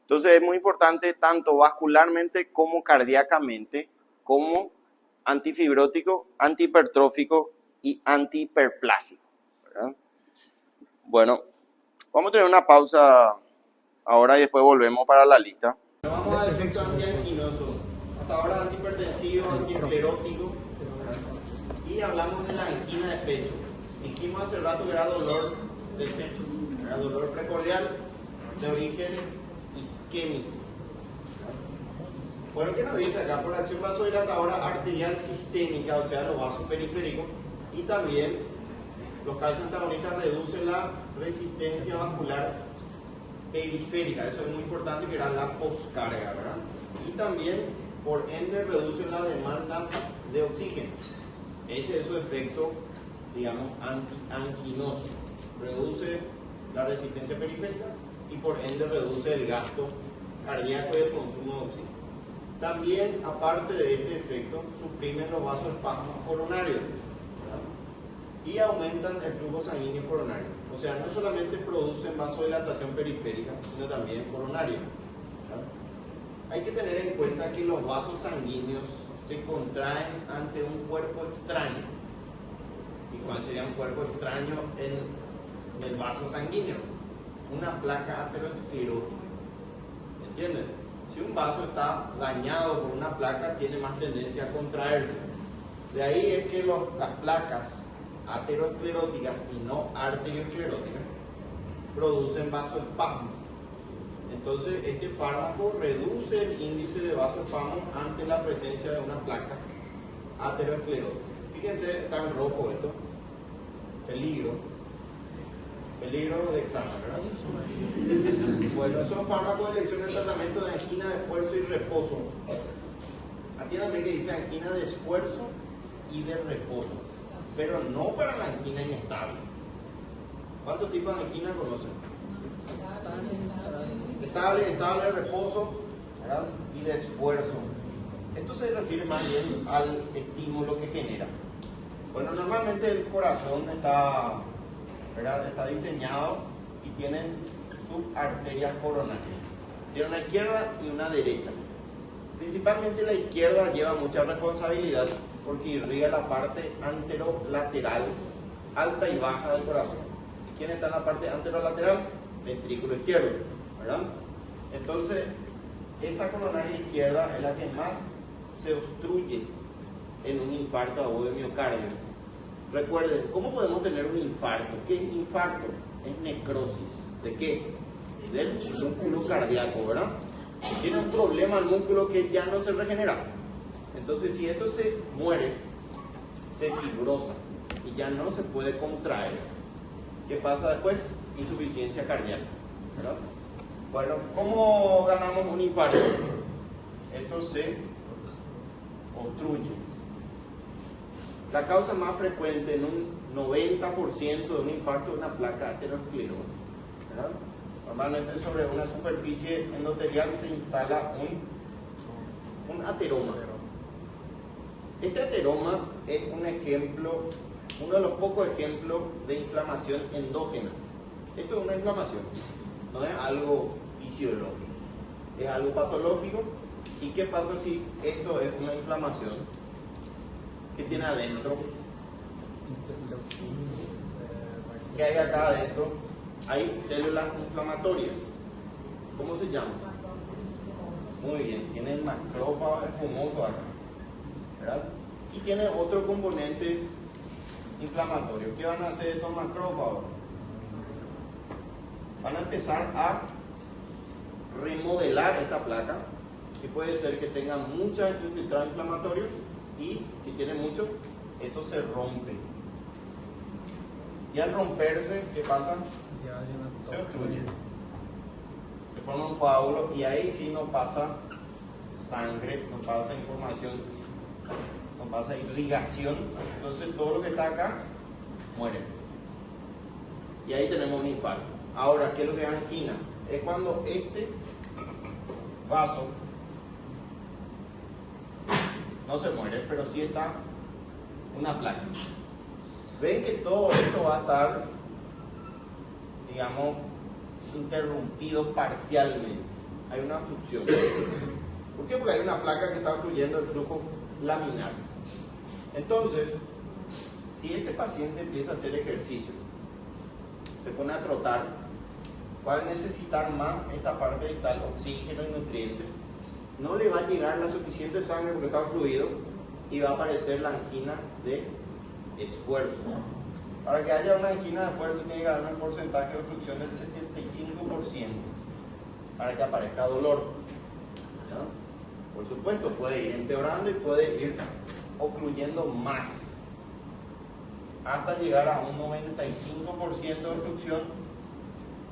S1: Entonces es muy importante tanto vascularmente como cardíacamente, como antifibrótico, antihipertrófico y antihiperplásico, ¿verdad? Bueno, vamos a tener una pausa ahora y después volvemos para la lista. Vamos a efectos antianginosos. Hasta ahora antihipertensivo, antiesclerótico. Y hablamos de la angina de pecho. Dijimos hace rato que era dolor del pecho. Era dolor precordial de origen isquémico. Bueno, ¿qué nos dice acá? Por acción vasodilatadora arterial sistémica, o sea, los vasos periféricos, y también los calcio antagonistas reducen la resistencia vascular periférica, eso es muy importante, que era la poscarga, ¿verdad? Y también, por ende, reducen las demandas de oxígeno. Ese es su efecto, digamos, antianginoso. Reduce la resistencia periférica y por ende reduce el gasto cardíaco y el consumo de oxígeno. También, aparte de este efecto, suprimen los vasoespasmos coronarios, ¿verdad? Y aumentan el flujo sanguíneo coronario. O sea, no solamente producen vasodilatación periférica, sino también coronaria, ¿verdad? Hay que tener en cuenta que los vasos sanguíneos se contraen ante un cuerpo extraño. ¿Y cuál sería un cuerpo extraño en el vaso sanguíneo? Una placa aterosclerótica. ¿Entienden? Si un vaso está dañado por una placa, tiene más tendencia a contraerse. De ahí es que las placas ateroscleróticas y no arterioscleróticas producen vasoespasmo. Entonces, este fármaco reduce el índice de vasoespasmo ante la presencia de una placa aterosclerótica. Fíjense, está en rojo esto. Peligro. Peligro de examen, ¿verdad? Bueno, son fármacos de elección de tratamiento de angina de esfuerzo y reposo. Atiéndame que dice angina de esfuerzo y de reposo, pero no para la angina inestable. ¿Cuántos tipos de angina conocen? Estable, inestable, reposo, ¿verdad? Y de esfuerzo. Esto se refiere más bien al estímulo que genera. Bueno, normalmente el corazón está, ¿verdad? Está diseñado y tiene subarterias coronarias. Tiene una izquierda y una derecha. Principalmente la izquierda lleva mucha responsabilidad porque irriga la parte anterolateral alta y baja del corazón. ¿Y quién está en la parte anterolateral? Ventrículo izquierdo, ¿verdad? Entonces, esta coronaria izquierda es la que más se obstruye en un infarto agudo de miocardio. Recuerden, ¿cómo podemos tener un infarto? ¿Qué es infarto? Es necrosis. ¿De qué? Del músculo cardíaco, ¿verdad? Tiene un problema el músculo que ya no se regenera. Entonces, si esto se muere, se fibrosa y ya no se puede contraer. ¿Qué pasa después? Insuficiencia cardíaca, ¿verdad? Bueno, ¿cómo ganamos un infarto? Esto se obstruye. La causa más frecuente en un 90% de un infarto es una placa aterosclerosa, ¿verdad? Normalmente sobre una superficie endotelial se instala un ateroma. Este ateroma es un ejemplo, uno de los pocos ejemplos de inflamación endógena. Esto es una inflamación, no es algo fisiológico, es algo patológico. ¿Y qué pasa si esto es una inflamación? ¿Qué tiene adentro? ¿Qué hay acá adentro? Hay células inflamatorias. ¿Cómo se llama? Muy bien, tiene el macrófago espumoso acá, ¿verdad? Y tiene otros componentes inflamatorios. ¿Qué van a hacer estos macrófagos? Van a empezar a remodelar esta placa, que puede ser que tenga muchos infiltrados inflamatorios, y si tiene mucho, esto se rompe. Y al romperse, ¿qué pasa? Se obstruye. Se forma un coágulo y ahí sí no pasa sangre, no pasa información, no pasa irrigación. Entonces todo lo que está acá muere. Y ahí tenemos un infarto. Ahora, ¿qué es lo que es angina? Es cuando este vaso no se muere, pero sí está una placa. Ven que todo esto va a estar, digamos, interrumpido parcialmente. Hay una obstrucción. ¿Por qué? Porque hay una placa que está obstruyendo el flujo laminar. Entonces, si este paciente empieza a hacer ejercicio, se pone a trotar, va a necesitar más esta parte distal, oxígeno y nutrientes. No le va a llegar la suficiente sangre porque está obstruido y va a aparecer la angina de esfuerzo. Para que haya una angina de esfuerzo tiene que haber un porcentaje de obstrucción del 75% para que aparezca dolor, ¿no? Por supuesto, puede ir empeorando y puede ir ocluyendo más hasta llegar a un 95% de obstrucción,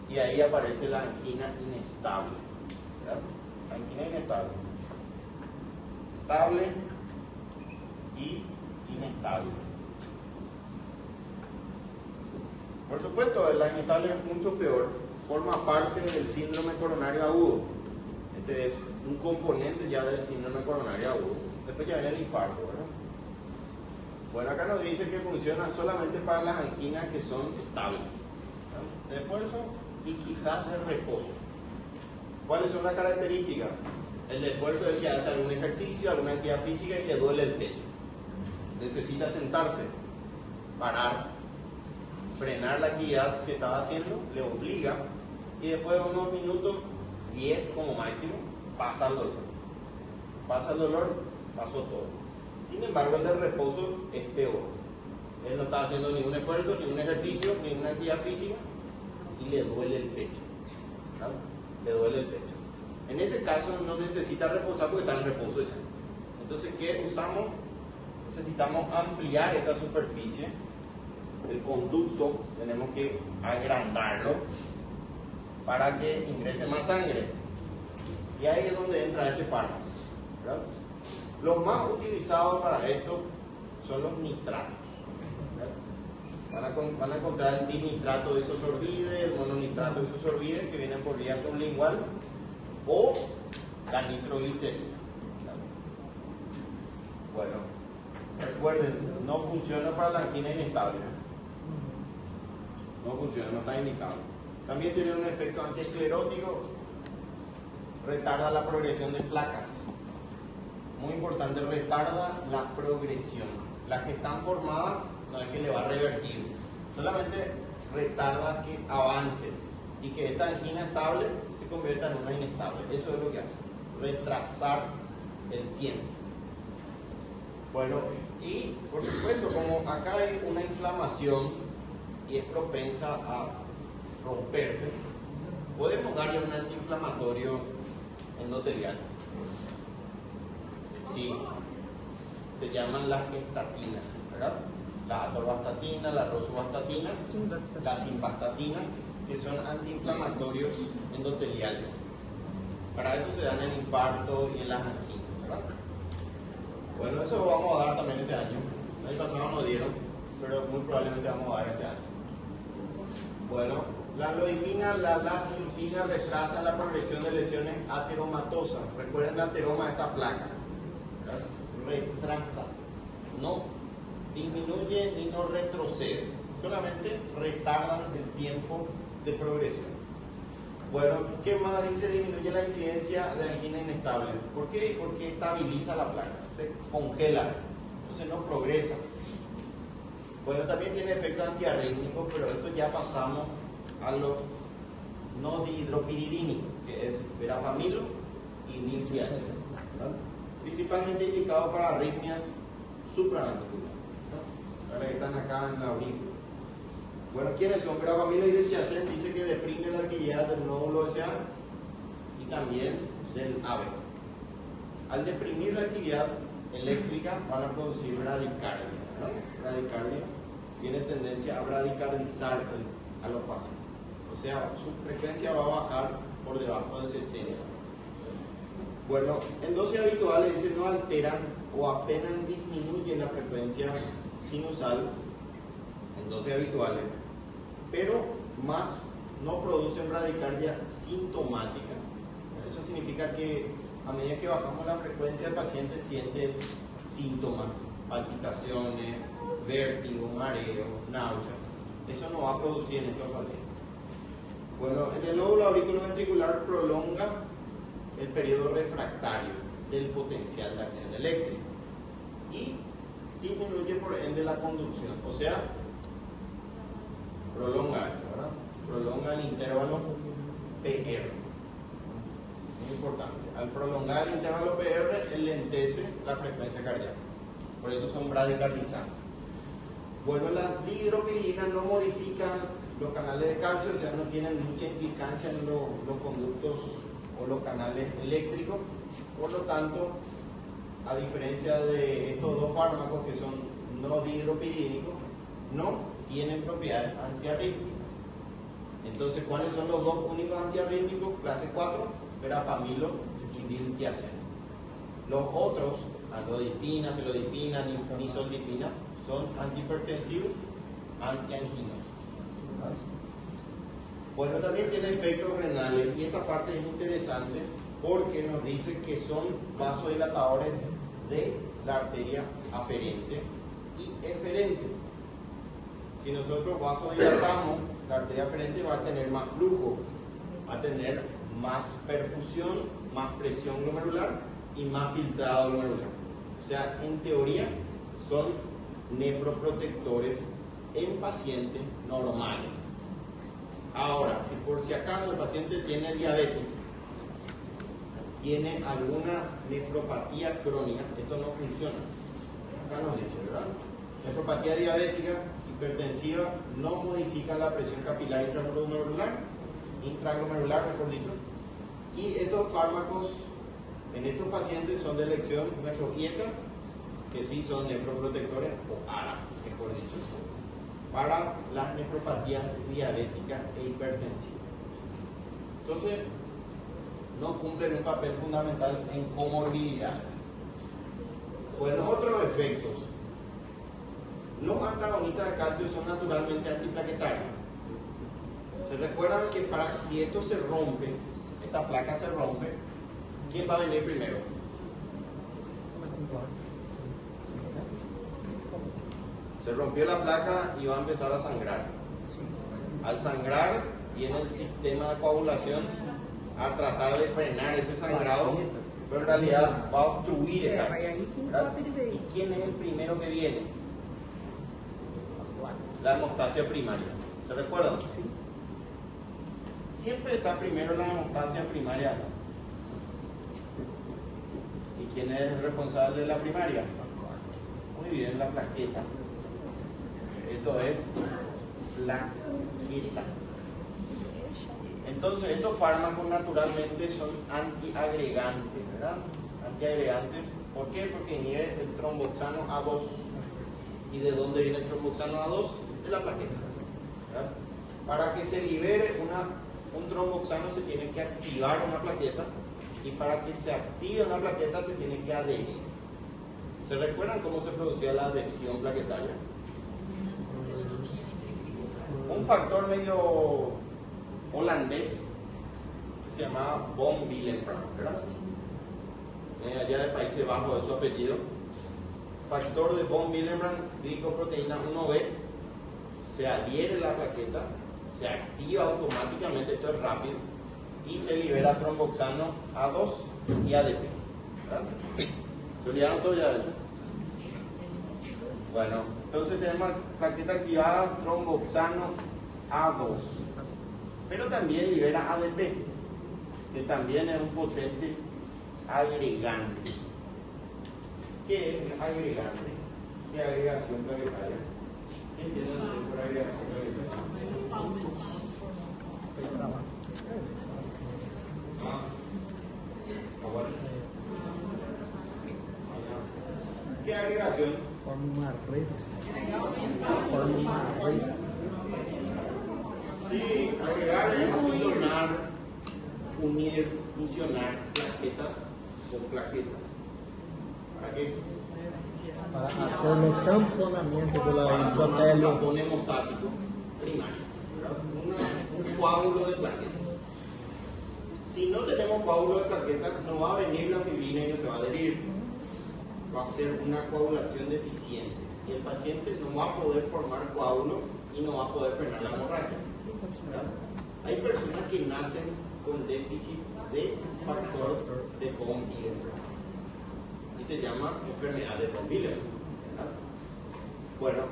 S1: y ahí aparece la angina inestable, ¿verdad? Angina inestable, estable y inestable. Por supuesto, la inestable es mucho peor, forma parte del síndrome coronario agudo. Este es un componente ya del síndrome coronario agudo. Después ya viene el infarto, ¿verdad? Bueno, acá nos dice que funciona solamente para las anginas que son estables, ¿no? De esfuerzo y quizás de reposo. ¿Cuáles son las características? El de esfuerzo es el que hace algún ejercicio, alguna actividad física y le duele el pecho. Necesita sentarse, parar, frenar la actividad que estaba haciendo, le obliga, y después de unos minutos, 10 como máximo, pasa el dolor. Pasa el dolor, pasó todo. Sin embargo, el de reposo es peor. Él no está haciendo ningún esfuerzo, ningún ejercicio, ninguna actividad física y le duele el pecho, ¿verdad? Le duele el pecho. En ese caso no necesita reposar porque está en reposo ya. Entonces, ¿qué usamos? Necesitamos ampliar esta superficie el conducto tenemos que agrandarlo para que ingrese más sangre. Y ahí es donde entra este fármaco, ¿verdad? Los más utilizados para esto son los nitratos, ¿verdad? Van a encontrar el dinitrato de isosorbide, el mononitrato de isosorbide, que vienen por vía sublingual, o la nitroglicerina. Bueno, recuerden, no funciona para la angina inestable. No funciona, no está indicado. También tiene un efecto antiesclerótico, retarda la progresión de placas. Muy importante, retarda la progresión. Las que están formadas no es que le va a revertir, solamente retarda que avance y que esta angina estable se convierta en una inestable. Eso es lo que hace, retrasar el tiempo. Bueno, y por supuesto, como acá hay una inflamación y es propensa a romperse, podemos darle un antiinflamatorio endotelial. Sí, se llaman las estatinas, ¿verdad? La atorvastatina, la rosuvastatina, la simvastatina, que son antiinflamatorios endoteliales. Para eso se dan en el infarto y en las anginas, ¿verdad? Bueno, eso lo vamos a dar también este año. El año pasado no dieron, pero muy probablemente vamos a dar este año. Bueno, la amlodipina, la lacilipina retrasan la progresión de lesiones ateromatosas. Recuerden la ateroma de esta placa, ¿verdad? Retrasa, no disminuye ni no retrocede, solamente retardan el tiempo de progresión. Bueno, ¿qué más dice? Disminuye la incidencia de angina inestable. ¿Por qué? Porque estabiliza la placa, se congela, entonces no progresa. Bueno, también tiene efecto antiarrítmico, pero esto ya pasamos a los no dihidropiridínicos, que es verapamilo y diltiazem, principalmente indicado para arritmias supraventriculares, ¿no? Para que están acá en la aurícula. Bueno, ¿quiénes son? Verapamilo y diltiazem dice que deprime la actividad del nódulo SA y también del AVE. Al deprimir la actividad eléctrica van a producir bradicardia, ¿no? Bradicardia tiene tendencia a bradicardizar a los pacientes, o sea, su frecuencia va a bajar por debajo de 60. Bueno, en dosis habituales dice no alteran o apenas disminuyen la frecuencia sinusal en dosis habituales, pero más no producen bradicardia sintomática. Eso significa que a medida que bajamos la frecuencia el paciente siente síntomas, palpitaciones, vértigo, mareo, náusea. Eso no va a producir en estos pacientes. Bueno, en el lóbulo auriculoventricular prolonga el periodo refractario del potencial de acción eléctrica y disminuye por ende la conducción, o sea, prolonga esto, ¿verdad? Prolonga el intervalo PR. Muy importante. Al prolongar el intervalo PR, enlentece la frecuencia cardíaca. Por eso son bradicardizantes. Bueno, las dihidropiridinas no modifican los canales de calcio, o sea, no tienen mucha implicancia en los conductos o los canales eléctricos. Por lo tanto, a diferencia de estos dos fármacos que son no dihidropiridínicos, no tienen propiedades antiarrítmicas. Entonces, ¿cuáles son los dos únicos antiarrítmicos? Clase 4, verapamilo y diltiazem. Los otros, amlodipina, felodipina, nisoldipina, son antihipertensivos, antianginosos. Bueno, también tiene efectos renales y esta parte es interesante porque nos dice que son vasodilatadores de la arteria aferente y eferente. Si nosotros vasodilatamos, la arteria aferente va a tener más flujo, va a tener más perfusión, más presión glomerular y más filtrado glomerular. O sea, en teoría son nefroprotectores en pacientes normales. Ahora, si por si acaso el paciente tiene diabetes, tiene alguna nefropatía crónica, esto no funciona. Acá nos dice, ¿verdad? Nefropatía diabética, hipertensiva, no modifica la presión capilar intraglomerular, mejor dicho. Y estos fármacos en estos pacientes son de elección metro IECA, que sí son nefroprotectores, o ARA, mejor dicho. para las nefropatías diabéticas e hipertensivas. Entonces, no cumplen un papel fundamental en comorbilidades. Bueno, otros efectos. Los antagonistas de calcio son naturalmente antiplaquetarios. ¿Se recuerdan que si esto se rompe, esta placa se rompe, quién va a venir primero? Se rompió la placa y va a empezar a sangrar. Al sangrar, viene el sistema de coagulación a tratar de frenar ese sangrado, pero en realidad va a obstruir esta. ¿Verdad? ¿Y quién es el primero que viene? La hemostasia primaria. ¿Se recuerdan? Siempre está primero la hemostasia primaria. ¿Y quién es el responsable de la primaria? Muy bien, la plaqueta. Esto es plaqueta. Entonces, estos fármacos naturalmente son antiagregantes, ¿verdad? Antiagregantes. ¿Por qué? Porque inhibe el tromboxano A2. ¿Y de dónde viene el tromboxano A2? De la plaqueta, ¿verdad? Para que se libere un tromboxano se tiene que activar una plaqueta, y para que se active una plaqueta se tiene que adherir. ¿Se recuerdan cómo se producía la adhesión plaquetaria? Un factor medio holandés que se llamaba von Willebrand, ¿verdad? Allá de Países Bajos es su apellido. Factor de von Willebrand, glicoproteína 1B, se adhiere a la plaqueta, se activa automáticamente, esto es rápido, y se libera tromboxano A2 y ADP, ¿verdad? ¿Se olvidaron todo ya de eso? Bueno, entonces tenemos plaqueta activada, tromboxano A2, pero también libera ADP, que también es un potente agregante. ¿Qué es agregante? ¿Qué agregación plaquetaria? ¿Qué entienden por agregación plaquetaria? ¿Qué agregación?
S2: Forma una red. Forma una red.
S1: Sí, agregar es fusionar, unir, fusionar plaquetas con plaquetas. ¿Para qué?
S2: Para hacer el tamponamiento de la
S1: Un
S2: endotelio.
S1: tampón hemostático primario, ¿verdad? Un coágulo de plaquetas. Si no tenemos coágulo de plaquetas, no va a venir la fibrina y no se va a adherir. Va a ser una coagulación deficiente y el paciente no va a poder formar coágulo y no va a poder frenar la hemorragia, ¿verdad? Hay personas que nacen con déficit de factor de von Willebrand y se llama enfermedad de von Willebrand, ¿verdad? Bueno,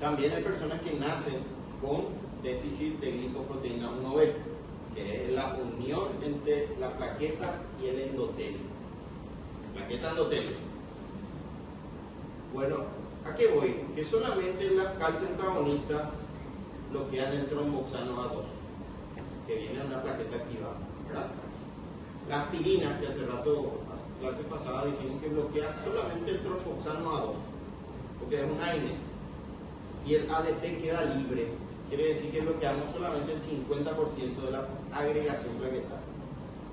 S1: también hay personas que nacen con déficit de glicoproteína 1B, que es la unión entre la plaqueta y el endotelio. Plaqueta endotelio. Bueno, ¿a qué voy? Que solamente las calcio antagonistas bloquean el tromboxano A2, que viene de una plaqueta activada, ¿verdad? La aspirina, que hace rato, la clase pasada dijimos que bloquea solamente el tromboxano A2, porque es un AINES, y el ADP queda libre. Quiere decir que bloqueamos solamente el 50% de la agregación plaquetaria.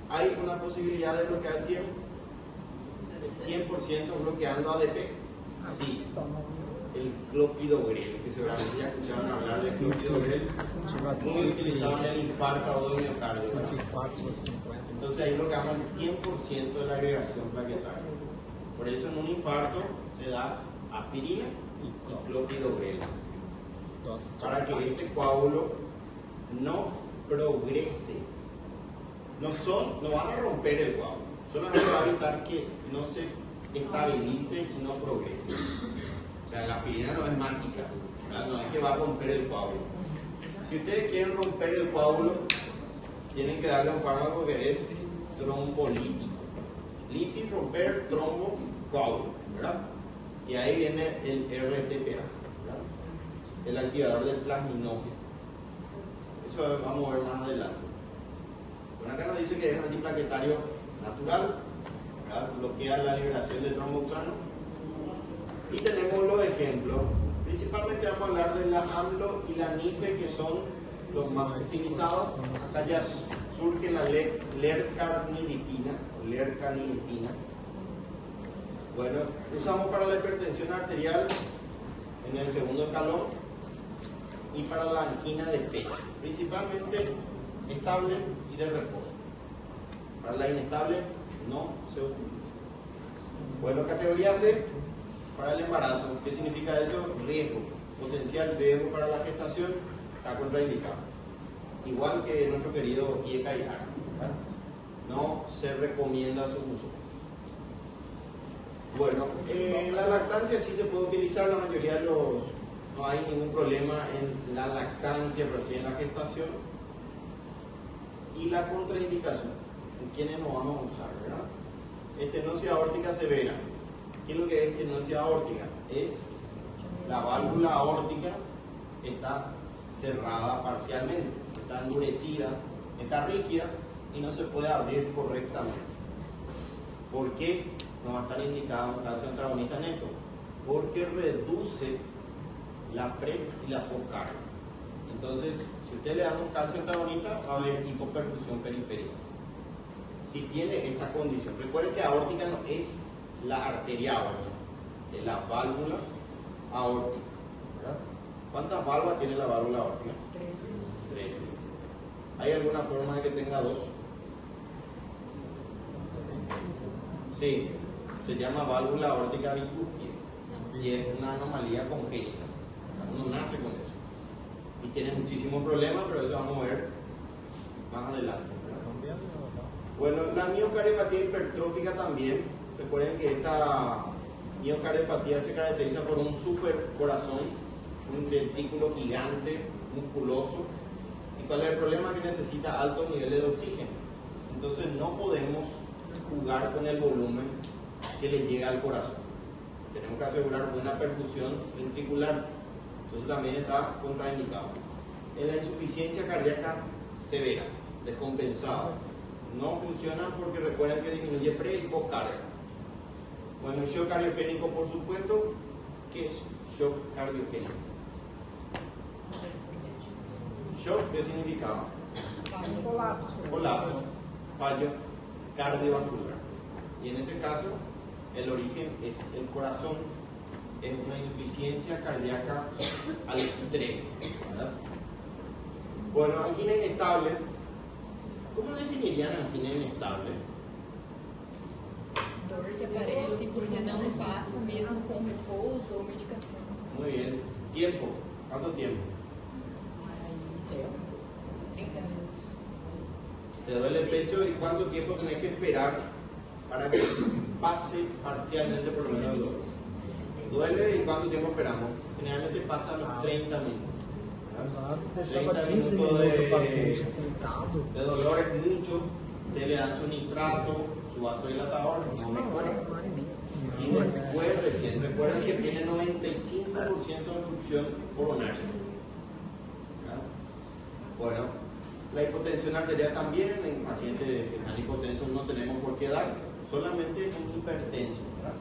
S1: ¿Hay una posibilidad de bloquear el 100%? ¿El 100% bloqueando ADP? Sí. El clopidogrel, que seguramente ya escucharon hablar del clopidogrel, muy utilizado en el infarto o del miocardio. Entonces ahí bloqueamos el 100% de la agregación plaquetaria. Por eso en un infarto se da aspirina y clopidogrel, para que este coágulo no progrese. No van a romper el coágulo, solamente va a evitar que no se estabilice y no progrese. O sea, la aspirina no es mágica, ¿verdad? No es que va a romper el coágulo. Si ustedes quieren romper el coágulo, tienen que darle un fármaco que es trombolítico. Lisis, romper, trombo, coágulo, ¿verdad? Y ahí viene el RTPA, ¿verdad? El activador del plasminógeno. Eso vamos a ver más adelante. Bueno, acá nos dice que es antiplaquetario natural, ¿verdad? Bloquea la liberación de tromboxano. Y tenemos los ejemplos. Principalmente vamos a hablar de la AMLO y la NIFE, que son los más utilizados. Acá ya surge la lercanidipina. Bueno, usamos para la hipertensión arterial en el segundo escalón y para la angina de pecho, principalmente estable y de reposo. Para la inestable no se utiliza. Bueno, categoría C, para el embarazo. ¿Qué significa eso? Riesgo, potencial riesgo para la gestación, está contraindicado. Igual que nuestro querido IECA y ARA. No se recomienda su uso. Bueno, la lactancia sí se puede utilizar, la mayoría de no hay ningún problema en la lactancia, pero sí en la gestación. Y la contraindicación, en quienes no vamos a usar, ¿verdad? Estenosis aórtica severa. ¿Qué es lo que es estenosis aórtica? Es la válvula aórtica está cerrada parcialmente, está endurecida, está rígida y no se puede abrir correctamente. ¿Por qué no va a estar indicado un calcio antagonista en esto? Porque reduce la pre y la postcarga. Entonces, si usted le da un calcio antagonista, va a haber hipoperfusión periférica. Si tiene esta condición, recuerde que aórtica no es la arteria aórtica, es la válvula aórtica, ¿verdad? ¿Cuántas válvulas tiene la válvula aórtica? 3. ¿Hay alguna forma de que tenga 2? Sí, se llama válvula aórtica bicúspide y es una anomalía congénita. Uno nace con eso y tiene muchísimos problemas, pero eso vamos a ver más adelante, ¿verdad? Bueno, la miocardiopatía hipertrófica también. Recuerden que esta miocardiopatía se caracteriza por un supercorazón, un ventrículo gigante, musculoso. ¿Y cuál es el problema? Que necesita altos niveles de oxígeno. Entonces no podemos jugar con el volumen que le llega al corazón. Tenemos que asegurar una perfusión ventricular. Entonces también está contraindicado. En la insuficiencia cardíaca severa, descompensada, no funciona porque recuerden que disminuye pre y postcarga. Bueno, el shock cardiogénico, por supuesto. ¿Qué es shock cardiogénico? Shock, ¿qué significaba? Colapso, fallo cardiovascular. Y en este caso, el origen es el corazón, es una insuficiencia cardíaca al extremo, ¿verdad? Bueno, angina inestable. ¿Cómo definirían angina inestable?
S3: Dor que aparece porque não passa mesmo com repouso ou medicação.
S1: Muy bien. ¿Tiempo? ¿Cuánto tiempo?
S3: Aí, 30 minutos.
S1: Te duele el pecho y cuánto tiempo tenés que esperar para que pase parcialmente por lo menos el dolor. Duele y cuánto tiempo esperamos. Generalmente pasa a los 30 minutos.
S2: Deixava
S1: 30
S2: 15
S1: minutos
S2: minutos o paciente sentado.
S1: de dolor es mucho. Te le dan su nitrato, su vasodilatador, no mejora. Y después recién, recuerden que tiene 95% de obstrucción coronaria. Bueno, la hipotensión arterial también, en pacientes que están hipotensos no tenemos por qué dar, solamente en hipertenso, ¿verdad?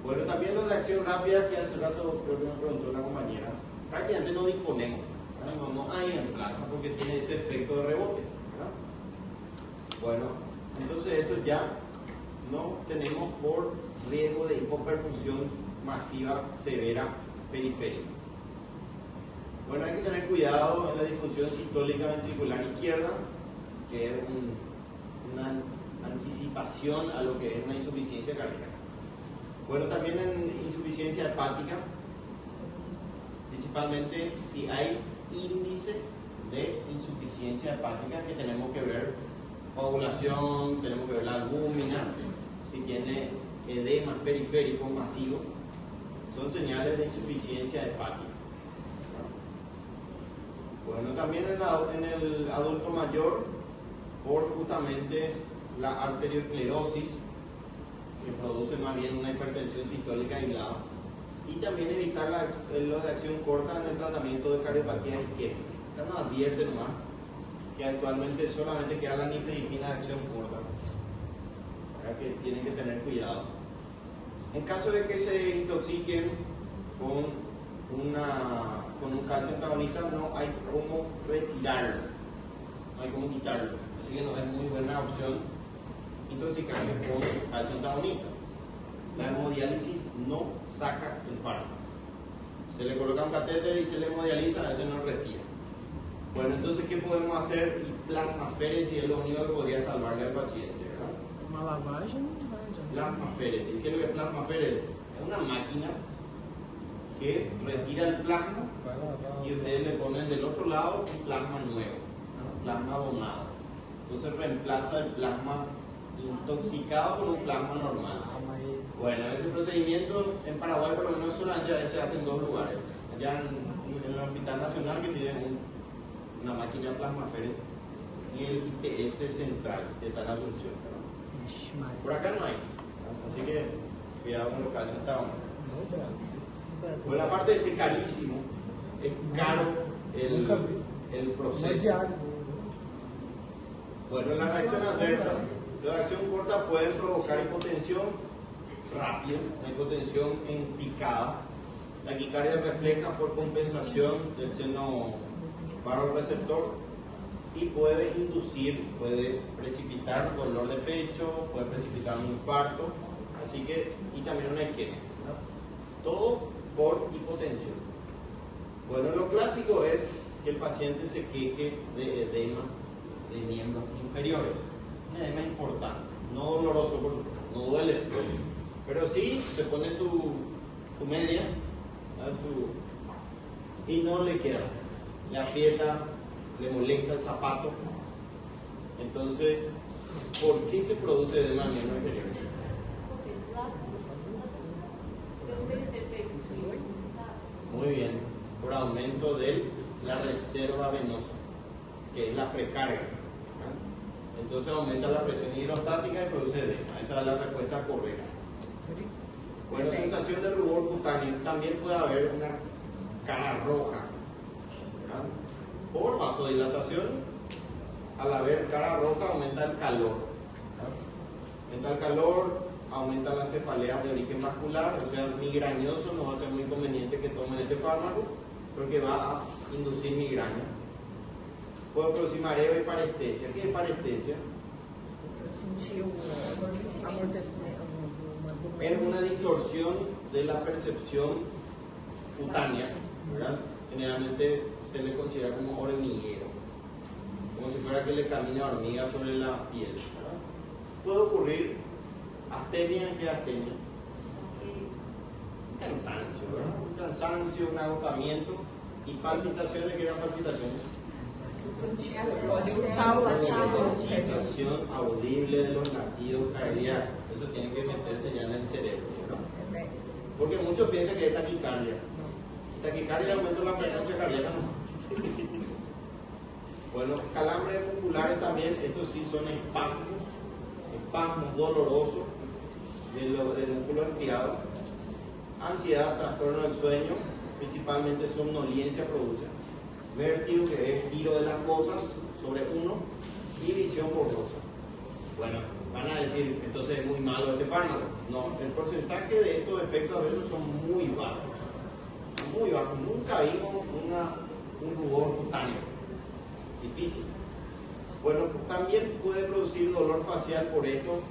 S1: Bueno, también los de acción rápida, que hace rato creo que me preguntó una compañera, prácticamente no disponemos, ¿verdad? No hay en plaza porque tiene ese efecto de rebote, ¿verdad? Bueno, entonces esto ya no tenemos por riesgo de hipoperfusión masiva severa periférica. Bueno, hay que tener cuidado en la disfunción sistólica ventricular izquierda, que es una anticipación a lo que es una insuficiencia cardíaca. Bueno, también en insuficiencia hepática, principalmente si hay índice de insuficiencia hepática, que tenemos que ver coagulación, tenemos que ver la albúmina, si tiene edema periférico masivo, son señales de insuficiencia hepática. Bueno, también en el adulto mayor, por justamente la arteriosclerosis, que produce más bien una hipertensión sistólica aislada, y también evitar los de acción corta en el tratamiento de cardiopatía isquémica. Ya nos advierte nomás que actualmente solamente queda la nifedipina de acción corta, para que tienen que tener cuidado. En caso de que se intoxiquen con con un calcio antagonista no hay cómo retirarlo, no hay cómo quitarlo, así que no es muy buena opción intoxicarse con calcio antagonista. La hemodiálisis no saca el fármaco, se le coloca un catéter y se le hemodializa, a veces no retira. Bueno, entonces, ¿qué podemos hacer? Y plasmaféresis es lo único que podría salvarle al paciente, ¿verdad?
S2: Uma lavagem,
S1: Plasmaféresis. ¿Qué es lo que es plasmaféresis? Es una máquina que retira el plasma
S2: vai lavar.
S1: y ustedes le ponen del otro lado un plasma nuevo, un plasma donado. Entonces reemplaza el plasma intoxicado con un plasma normal. Bueno, ese procedimiento en Paraguay por lo menos solamente se hace en 2 lugares. Allá en el Hospital Nacional, que tiene una máquina de plasmaféresis, y el IPS central que está en Asunción.
S2: Ixi, Maria.
S1: Por acá no hay, así que cuidado con los calcios antagonistas.
S2: No Brasil.
S1: Bueno, aparte de ser carísimo, es caro
S2: Nunca vi.
S1: el
S2: Uma
S1: proceso.
S2: diálise.
S1: Bueno, la reacción adversa, la reacción corta puede provocar hipotensión rápida, una hipotensión en picada, taquicardia refleja por compensación del seno vasoreceptor y puede inducir, puede precipitar dolor de pecho, puede precipitar un infarto, así que, y también una isquemia, ¿no? Todo por hipotensión. Bueno, lo clásico es que el paciente se queje de edema de miembros inferiores, un edema importante, no doloroso por supuesto, no duele, pero sí se pone su media, ¿no? Y no le queda, le aprieta, le molesta el zapato. Entonces, ¿por qué se produce edema en miembros inferiores? Muy bien, por aumento de la reserva venosa, que es la precarga, ¿no? Entonces aumenta la presión hidrostática y produce edema. Esa es la respuesta correcta. Bueno, sensación de rubor cutáneo. También puede haber una cara roja, ¿verdad? Por vasodilatación. Al haber cara roja aumenta el calor, ¿verdad? Aumenta el calor, aumenta la cefalea de origen vascular, o sea, migrañoso, no va a ser muy conveniente que tomen este fármaco porque va a inducir migraña. Puede producir mareo y parestesia. ¿Qué es parestesia?
S2: Você sentiu amortecimento,
S1: Es una distorsión de la percepción cutánea, ¿verdad? Generalmente se le considera como hormiguero, como si fuera que le camina hormiga sobre la piel, ¿verdad? Puede ocurrir astenia. ¿Qué es astenia? Un cansancio, ¿verdad? Un cansancio, un agotamiento y palpitaciones. ¿Qué eran palpitaciones?
S2: Você sentiu
S1: Sensación audible de los latidos cardíacos. Eso tiene que meterse ya en el cerebro, ¿no? Porque muchos piensan que es taquicardia. Taquicardia es aumento de la frecuencia cardíaca, ¿no? Bueno, calambres musculares también, estos sí son espasmos dolorosos del músculo estirado. Ansiedad, trastorno del sueño, principalmente somnolencia produce. Vértigo, que es giro de las cosas sobre uno, y visión borrosa. Bueno, van a decir, entonces es muy malo este fármaco. No, el porcentaje de estos efectos a veces son muy bajos. Muy bajos. Nunca vimos un rubor cutáneo. Difícil. Bueno, también puede producir dolor facial por esto,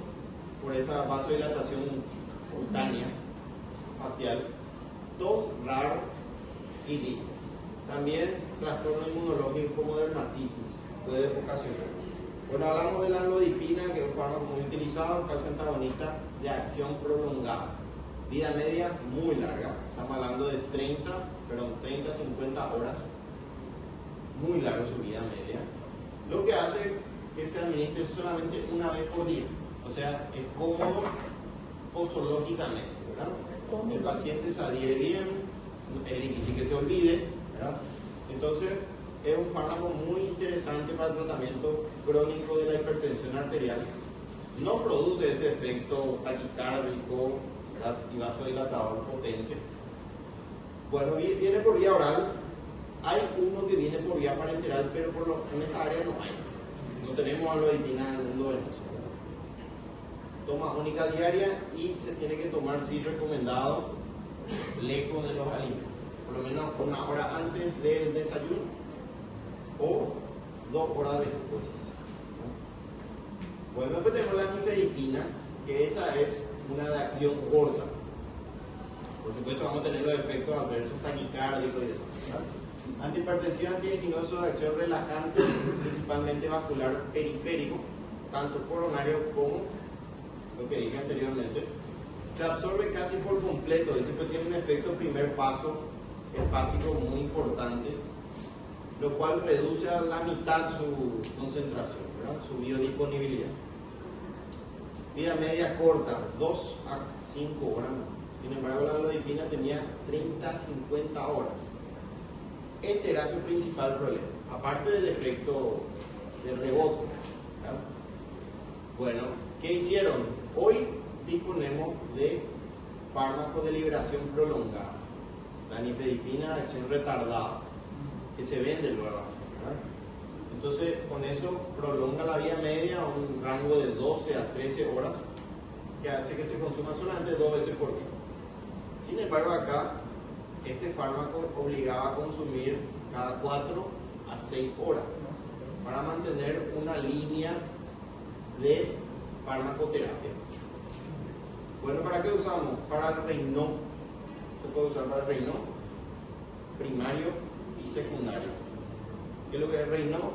S1: por esta vasodilatación cutánea facial. Tos raro y disco. También trastorno inmunológico como dermatitis puede ocasionar. Bueno, hablamos de la amlodipina, que es un fármaco muy utilizado, un calcio antagonista de acción prolongada. Vida media muy larga, estamos hablando de 30 a 50 horas. Muy larga su vida media. Lo que hace que se administre solamente una vez por día. O sea, es cómodo posológicamente, ¿verdad? El paciente se adhiere bien, es difícil que se olvide, ¿verdad? Entonces, es un fármaco muy interesante para el tratamiento crónico de la hipertensión arterial. No produce ese efecto taquicárdico, ¿verdad? Y vasodilatador potente. Bueno, viene por vía oral. Hay uno que viene por vía parenteral, pero en esta área no hay. No tenemos amlodipina en el mundo venoso. Toma única diaria y se tiene que tomar, sí, recomendado, lejos de los alimentos. por lo menos 1 hora antes del desayuno o 2 horas después. Bueno, después tenemos la nifedipina, que esta es una de acción corta. Por supuesto vamos a tener los efectos adversos taquicárdicos y demás, ¿verdad? Antihipertensivo, antianginoso de acción relajante, principalmente vascular periférico, tanto coronario como lo que dije anteriormente. Se absorbe casi por completo, dice que tiene un efecto primer paso hepático muy importante, lo cual reduce a la mitad su concentración, ¿verdad? Su biodisponibilidad. Vida media corta, 2 a 5 horas. Sin embargo, la amlodipina tenía 30 a 50 horas. Este era su principal problema, aparte del efecto de rebote, ¿verdad? Bueno, ¿qué hicieron? Hoy disponemos de fármacos de liberación prolongada, la nifedipina de acción retardada, que se vende luego así, ¿verdad? Entonces, con eso prolonga la vida media a un rango de 12 a 13 horas, que hace que se consuma solamente 2 veces por día. Sin embargo, acá, este fármaco obligaba a consumir cada 4 a 6 horas para mantener una línea de farmacoterapia. Bueno, ¿para qué usamos? Para el Raynaud. Se puede usar para el Raynaud primario y secundario. ¿Qué es lo que es Raynaud?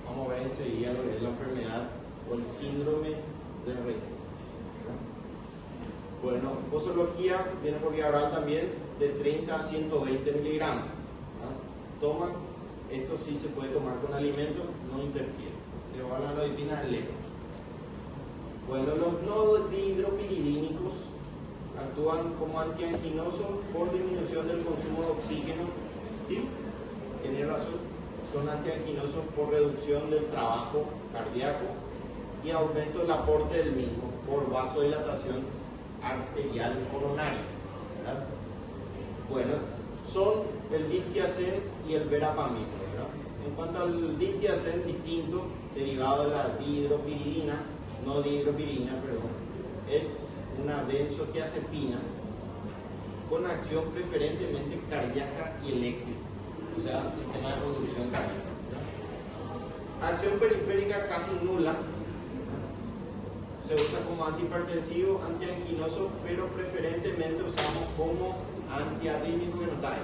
S1: Vamos a ver enseguida lo que es la enfermedad o el síndrome del Raynaud. Bueno, posología viene por vía oral también de 30 a 120 miligramos. Toma, esto sí se puede tomar con alimentos, no interfiere. Le va a la amlodipina lejos. Bueno, los no dihidropiridínicos actúan como antianginosos por disminución del consumo de oxígeno. ¿Sí? Tiene razón. Son antianginosos por reducción del trabajo cardíaco y aumento del aporte del mismo por vasodilatación arterial coronaria, ¿verdad? Bueno, son el diltiazem y el verapamil, ¿verdad? En cuanto al diltiazem, distinto, derivado de la dihidropiridina, no dihidropirina, perdón, es una benzodiazepina con acción preferentemente cardíaca y eléctrica, o sea, sistema de conducción cardíaca, ¿verdad? Acción periférica casi nula. Se usa como antihipertensivo, antianginoso, pero preferentemente usamos como antiarrítmico que no está ahí.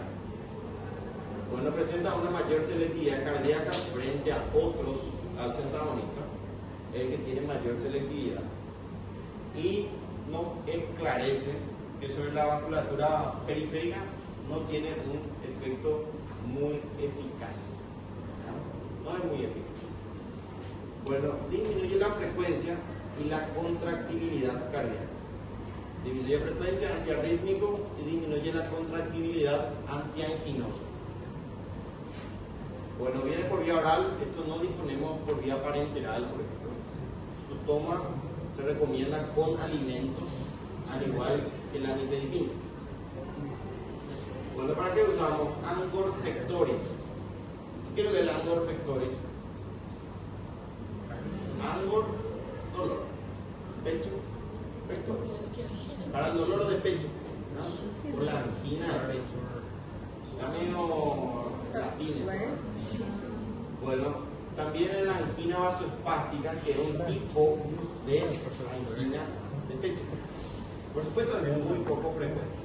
S1: Bueno, presenta una mayor selectividad cardíaca frente a otros calcioantagonistas, el que tiene mayor selectividad, y nos esclarece que sobre la vasculatura periférica no tiene un efecto muy eficaz. No es muy eficaz. Bueno, disminuye la frecuencia y la contractibilidad cardíaca. Disminuye frecuencia antiarrítmico y disminuye la contractibilidad antianginosa. Bueno, viene por vía oral, esto no disponemos por vía parenteral, por ejemplo. Su toma se recomienda con alimentos, al igual que la nifedipina. Bueno, ¿para qué usamos? Angor pectoris. ¿Qué es lo que es el angor pectoris? Angor, dolor. Pecho, pectoris. Para el dolor de pecho, ¿no? Por la angina de pecho. Está medio latino. Bueno, también en la angina vasoespástica, que es un tipo de angina de pecho. Por supuesto, es muy poco frecuente.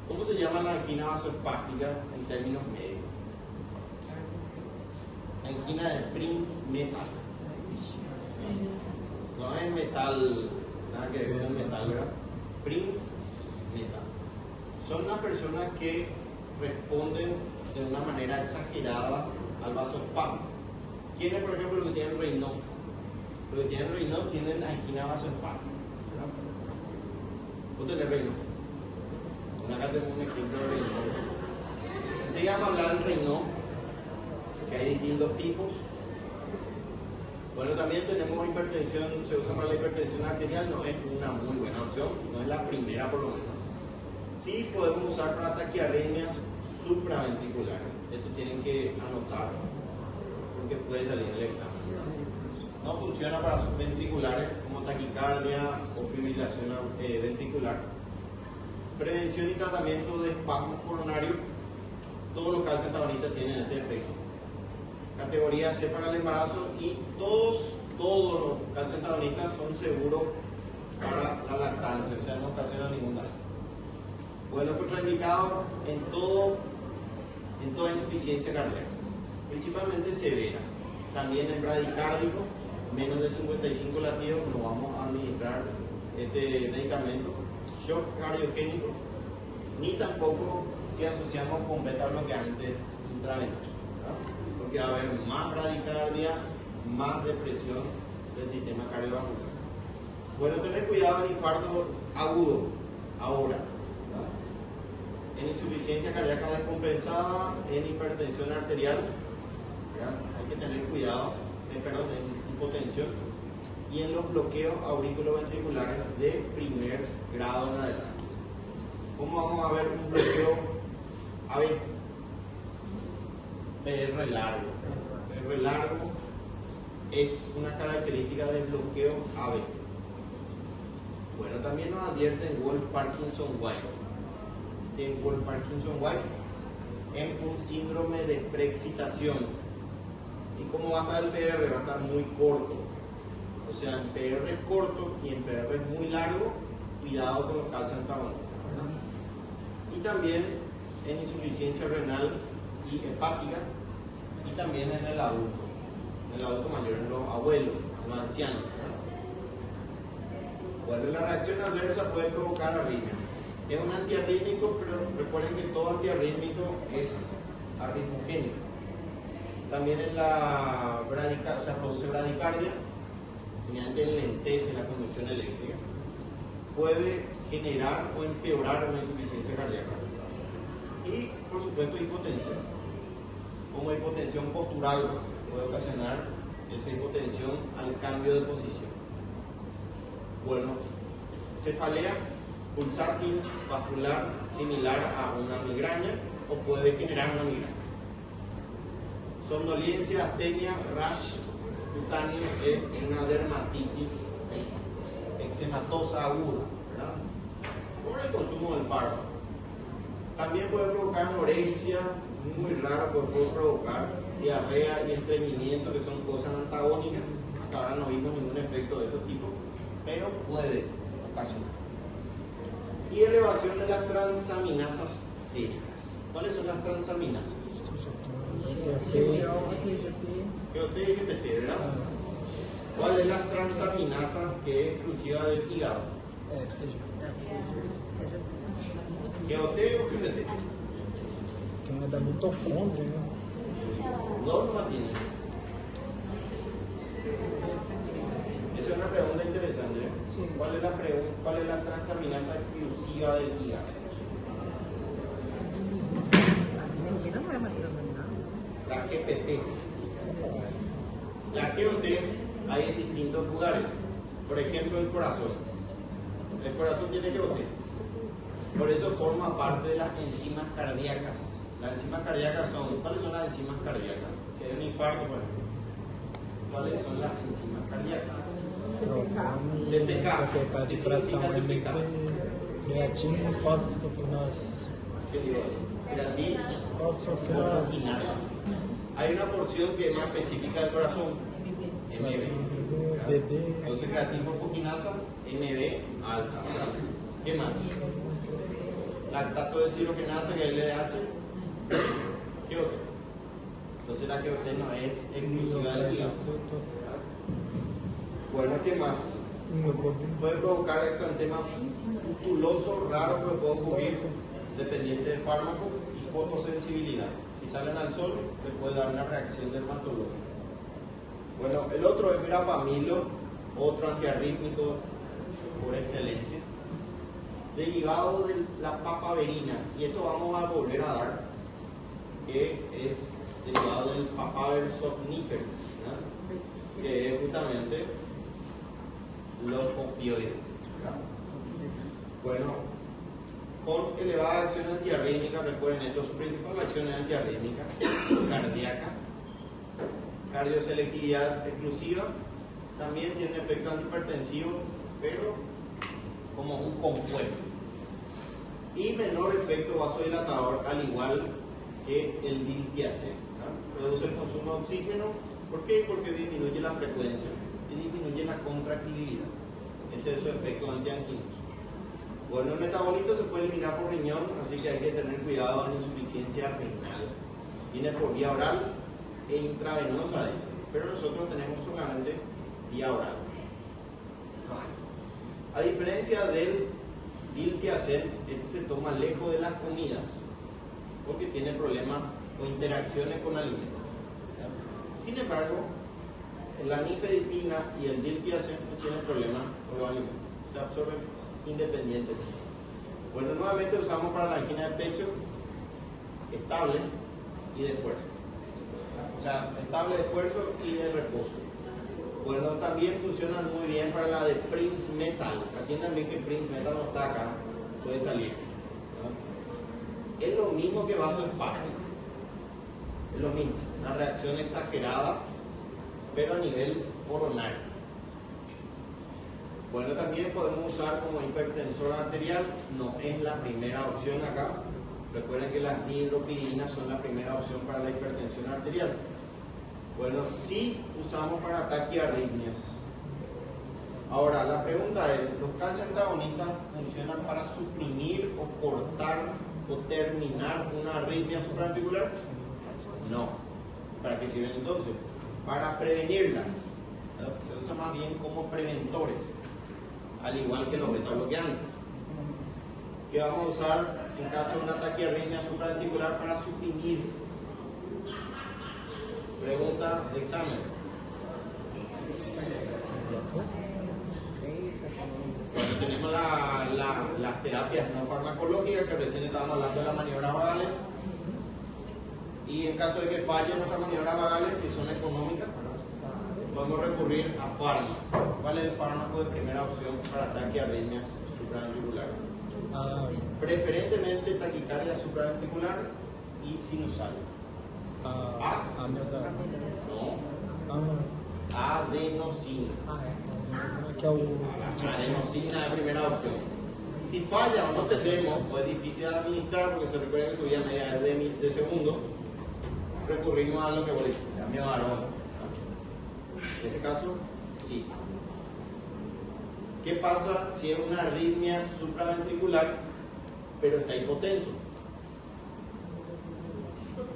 S1: ¿Cómo se llama la angina vasoespástica en términos médicos? Angina de Prinzmetal. No es metal, nada que ver con metal, ¿verdad? Prinzmetal. Son las personas que responden de una manera exagerada al vasoespasmo. ¿Quiénes, por ejemplo, los que tienen Raynaud? Los que tienen Raynaud tienen angina vasoespástica. ¿Vos tenés Raynaud? Acá tenemos un ejemplo de Raynaud. Enseguida vamos a hablar del Raynaud, que hay distintos tipos. Bueno, también tenemos hipertensión, se usa para la hipertensión arterial, no es una muy buena opción, no es la primera por lo menos. Sí podemos usar para taquiarritmias supraventriculares. Esto tienen que anotarlo, porque puede salir en el examen. No funciona para subventriculares como taquicardia o fibrilación ventricular, Prevención y tratamiento de espasmos coronarios. Todos los calcetadonitas tienen este efecto. Categoría C para el embarazo y todos los calcetadonitas son seguros para la lactancia, o sea, no ocasiona ningún daño. Bueno, contraindicado en toda insuficiencia cardíaca, principalmente severa. También en bradicárdico, menos de 55 latidos, no vamos a administrar este medicamento. Shock cardiogénico, ni tampoco si asociamos con beta bloqueantes intravenosos, ¿verdad? Porque va a haber más bradicardia, más depresión del sistema cardiovascular. Bueno, tener cuidado en infarto agudo, ahora, ¿verdad? En insuficiencia cardíaca descompensada, en hipertensión arterial, ¿verdad? Hay que tener cuidado, en hipotensión y en los bloqueos auriculoventriculares de primer grado en adelante. ¿Cómo vamos a ver un bloqueo AB? PR largo. PR largo es una característica del bloqueo AB. Bueno, también nos advierten Wolff-Parkinson-White. ¿Qué es Wolff-Parkinson-White? Es un síndrome de preexcitación. ¿Y cómo va a estar el PR? Va a estar muy corto. O sea, en PR es corto y en PR es muy largo, cuidado con los calcetadonitas. Y también en insuficiencia renal y hepática, y también en el adulto mayor, en los abuelos, en los ancianos. Bueno, la reacción adversa puede provocar arritmia. Es un antiarrítmico, pero recuerden que todo antiarrítmico es arritmogénico. También en la produce bradicardia, mediante lentece la conducción eléctrica. Puede generar o empeorar una insuficiencia cardíaca. Y, por supuesto, hipotensión. Como hipotensión postural puede ocasionar esa hipotensión al cambio de posición. Bueno, cefalea pulsátil vascular similar a una migraña o puede generar una migraña. Somnolencia, astenia, rash cutáneo es una dermatitis eczematosa aguda, ¿verdad? Por el consumo del fármaco. También puede provocar anorexia, muy raro, puede provocar diarrea y estreñimiento, que son cosas antagónicas. Hasta ahora no vimos ningún efecto de este tipo, pero puede ocasionar. Y elevación de las transaminasas séricas. ¿Cuáles son las transaminasas? GOT y GPT, ¿verdad? ¿Cuál es la transaminasa que es exclusiva del hígado? GOT o GPT.
S2: Que é da mitocôndria, né?
S1: Dos no la tienen. Esa es una pregunta interesante. ¿Eh?
S2: Sí.
S1: ¿Cuál es la transaminasa exclusiva del hígado? La GPT. La GOT hay en distintos lugares. Por ejemplo, el corazón. El corazón tiene GOT. Por eso forma parte de las enzimas cardíacas. Las enzimas cardíacas son, ¿cuáles son las enzimas cardíacas? Que hay un infarto, por ejemplo. ¿Cuáles son las enzimas cardíacas?
S2: CPK de fração MP, creatina e fosfoquinase.
S1: ¿Qué digo? Creatina y
S2: Fosfoquinase.
S1: fosfoquinasa. Hay una porción que es más específica del corazón, MB.
S2: BB.
S1: Entonces, creatina y fosfoquinasa, MB alta. ¿Qué más? Lactato de ciroquinasa, que es LDH. GOT. Entonces, la GOT no es exclusiva del hígado. Bueno, ¿qué más? Puede provocar exantema pustuloso, raro, pero puede ocurrir dependiente del fármaco, y fotosensibilidad. Si salen al sol, le puede dar una reacción dermatológica. Bueno, el otro es verapamilo, otro antiarrítmico por excelencia, derivado de la papaverina, y esto vamos a volver a dar, que es derivado del papaver somnífero, ¿no? Que es justamente los opioides, ¿verdad? Bueno, con elevada acción antiarrítmica, recuerden esto, su principal acción es antiarrítmica, cardíaca, cardioselectividad exclusiva, también tiene efecto antihipertensivo, pero como un compuesto. y menor efecto vasodilatador, al igual que el diltiazem. Reduce el consumo de oxígeno. ¿Por qué? Porque disminuye la frecuencia y disminuye la contractibilidad. Ese es su efecto antianginoso. Bueno, el metabolito se puede eliminar por riñón, así que hay que tener cuidado en insuficiencia renal. Viene por vía oral e intravenosa, dice, pero nosotros tenemos solamente vía oral. A diferencia del diltiazem, este se toma lejos de las comidas porque tiene problemas o interacciones con alimentos. Sin embargo, la nifedipina y el diltiazem no tienen problemas con los alimentos, se absorben independientemente. Bueno, nuevamente usamos para la angina de pecho estable y de esfuerzo. O sea, estable de esfuerzo y de reposo. Bueno, también funcionan muy bien para la de Prince Metal. Atiendan bien que Prince Metal no está acá, puede salir, ¿no? Es lo mismo que vasoespasmo. Es lo mismo, una reacción exagerada, pero a nivel coronario. Bueno, también podemos usar como hipertensor arterial, no es la primera opción acá. Recuerden que las dihidropirinas son la primera opción para la hipertensión arterial. Bueno, sí usamos para taquiarritmias. Ahora, la pregunta es, ¿los calcio antagonistas funcionan para suprimir o cortar o terminar una arritmia supraventricular? No. ¿Para qué sirven entonces? Para prevenirlas. ¿No? Se usa más bien como preventores, al igual que los beta-bloqueantes. ¿Qué vamos a usar en caso de una taquiarritmia supraventricular para suprimir? Pregunta de examen. Bueno, tenemos las terapias no farmacológicas, que recién estábamos hablando de las maniobras vagales. Y en caso de que fallen nuestras maniobras vagales, que son económicas, podemos recurrir a fármaco. ¿Cuál es el fármaco de primera opción para taquiarritmias supraventriculares? Preferentemente taquicardia supraventricular y sinusal. Adenosina. Adenosina de primera opción. Si falla o no tenemos, o es difícil de administrar, porque se recuerda que su vida media es de segundo, recurrimos a lo que voy a decir, cambio de aroma. En ese caso, sí. ¿Qué pasa si es una arritmia supraventricular, pero está hipotenso?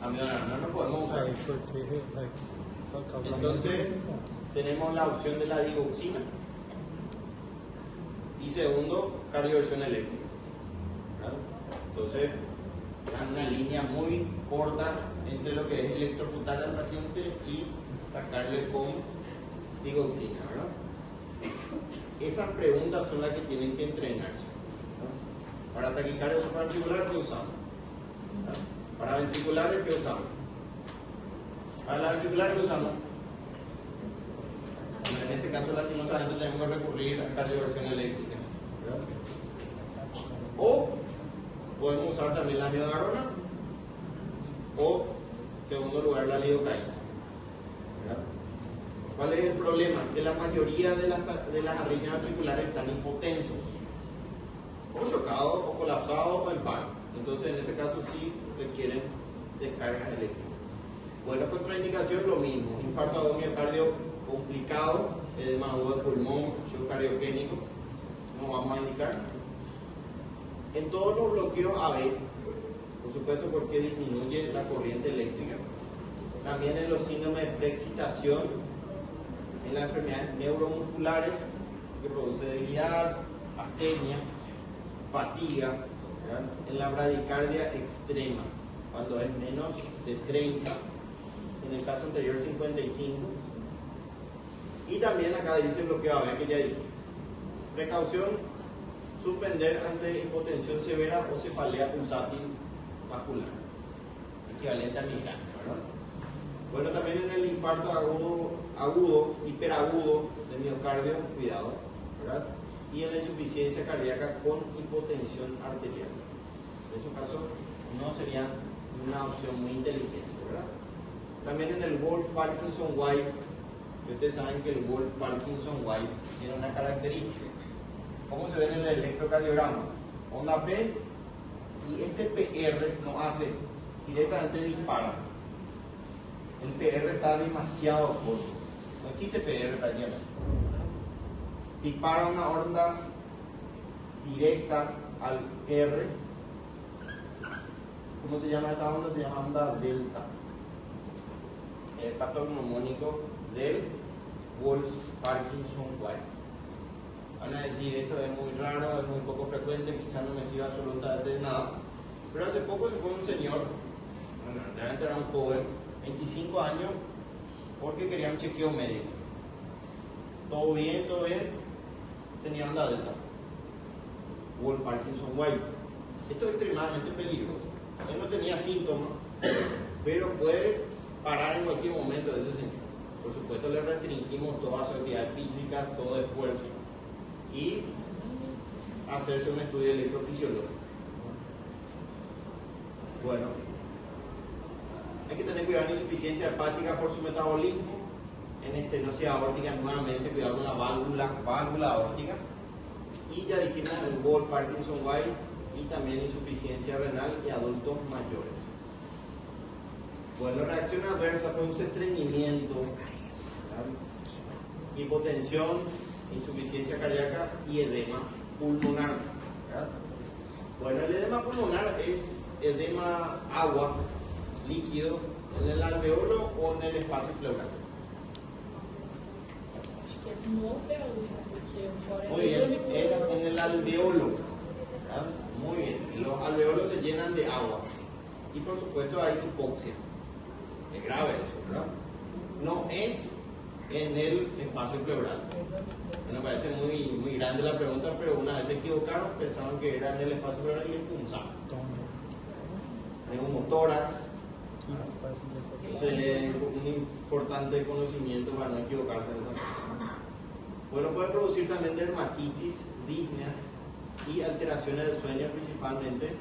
S1: No podemos usar. Entonces, tenemos la opción de la digoxina. Y segundo, cardioversión eléctrica. Entonces, es una línea muy corta entre lo que es electrocutar al paciente y sacarle con digoxina, ¿verdad? Esas preguntas son las que tienen que entrenarse. Para taquicardia supraventricular, ¿qué usamos? Para ventriculares, ¿qué usamos? Para la ventricular, ¿qué usamos? Bueno, en ese caso, lastimosamente, tenemos que recurrir a cardioversión eléctrica, ¿verdad? O podemos usar también la miodarona, o, en segundo lugar, la lidocaína. ¿Cuál es el problema? Que la mayoría de las arritmias ventriculares están hipotensos, o chocados, o colapsados, o en paro. Entonces, en ese caso, sí requieren descargas eléctricas. Bueno, contraindicación lo mismo: infarto agudo miocardio complicado, edema agudo de pulmón, shock cardiogénico, no vamos a indicar. En todos los bloqueos AB, por supuesto, porque disminuye la corriente eléctrica. También en los síndromes de preexcitación, en las enfermedades neuromusculares, que produce debilidad, astenia, fatiga, ¿verdad? En la bradicardia extrema, cuando es menos de 30, en el caso anterior 55. Y también acá dice bloqueo AB, que ya dije. Precaución: suspender ante hipotensión severa o cefalea pulsátil vascular, equivalente a migraña, ¿verdad? Bueno, también en el infarto agudo, hiperagudo de miocardio, cuidado, ¿verdad? Y en la insuficiencia cardíaca con hipotensión arterial. En su caso, no sería una opción muy inteligente, ¿verdad? También en el Wolff-Parkinson-White, ustedes saben que el Wolff-Parkinson-White tiene una característica. ¿Cómo se ve en el electrocardiograma? Onda P, Y este PR no hace, directamente dispara. El PR está demasiado corto. No existe PR prácticamente. Dispara una onda directa al R. ¿Cómo se llama esta onda? Se llama onda delta. El patrón mnemónico del Wolff-Parkinson-White. Van a decir, esto es muy raro, es muy poco frecuente, quizás no me sirva absolutamente de nada. Pero hace poco se fue un señor, bueno, realmente era un joven, 25 años, porque quería un chequeo médico. Todo bien, tenía onda delta. Wolff-Parkinson-White. Esto es extremadamente peligroso. Él no tenía síntomas, pero puede parar en cualquier momento de ese señor. Por supuesto, le restringimos toda su actividad física, todo esfuerzo y hacerse un estudio electrofisiológico. Bueno, hay que tener cuidado en insuficiencia hepática por su metabolismo, en estenosis aórtica nuevamente, cuidado con la válvula aórtica, y ya dijimos el Wolff-Parkinson-White y también insuficiencia renal y adultos mayores. Bueno, reacción adversa produce estreñimiento, hipotensión, insuficiencia cardíaca y edema pulmonar. ¿Verdad? Bueno, el edema pulmonar es edema agua, líquido, en el alveolo o en el espacio pleural. Muy bien, es en el alveolo. ¿Verdad? Muy bien, los alveolos se llenan de agua y por supuesto hay hipoxia. Es grave eso, ¿verdad? No es en el espacio pleural. Me parece muy grande la pregunta, pero una vez se equivocaron, pensaban que era en el espacio pleural y le punzaron. Neumotórax. Entonces, un importante conocimiento para no equivocarse en esa cosa. Bueno, puede producir también dermatitis, disnea y alteraciones del sueño, principalmente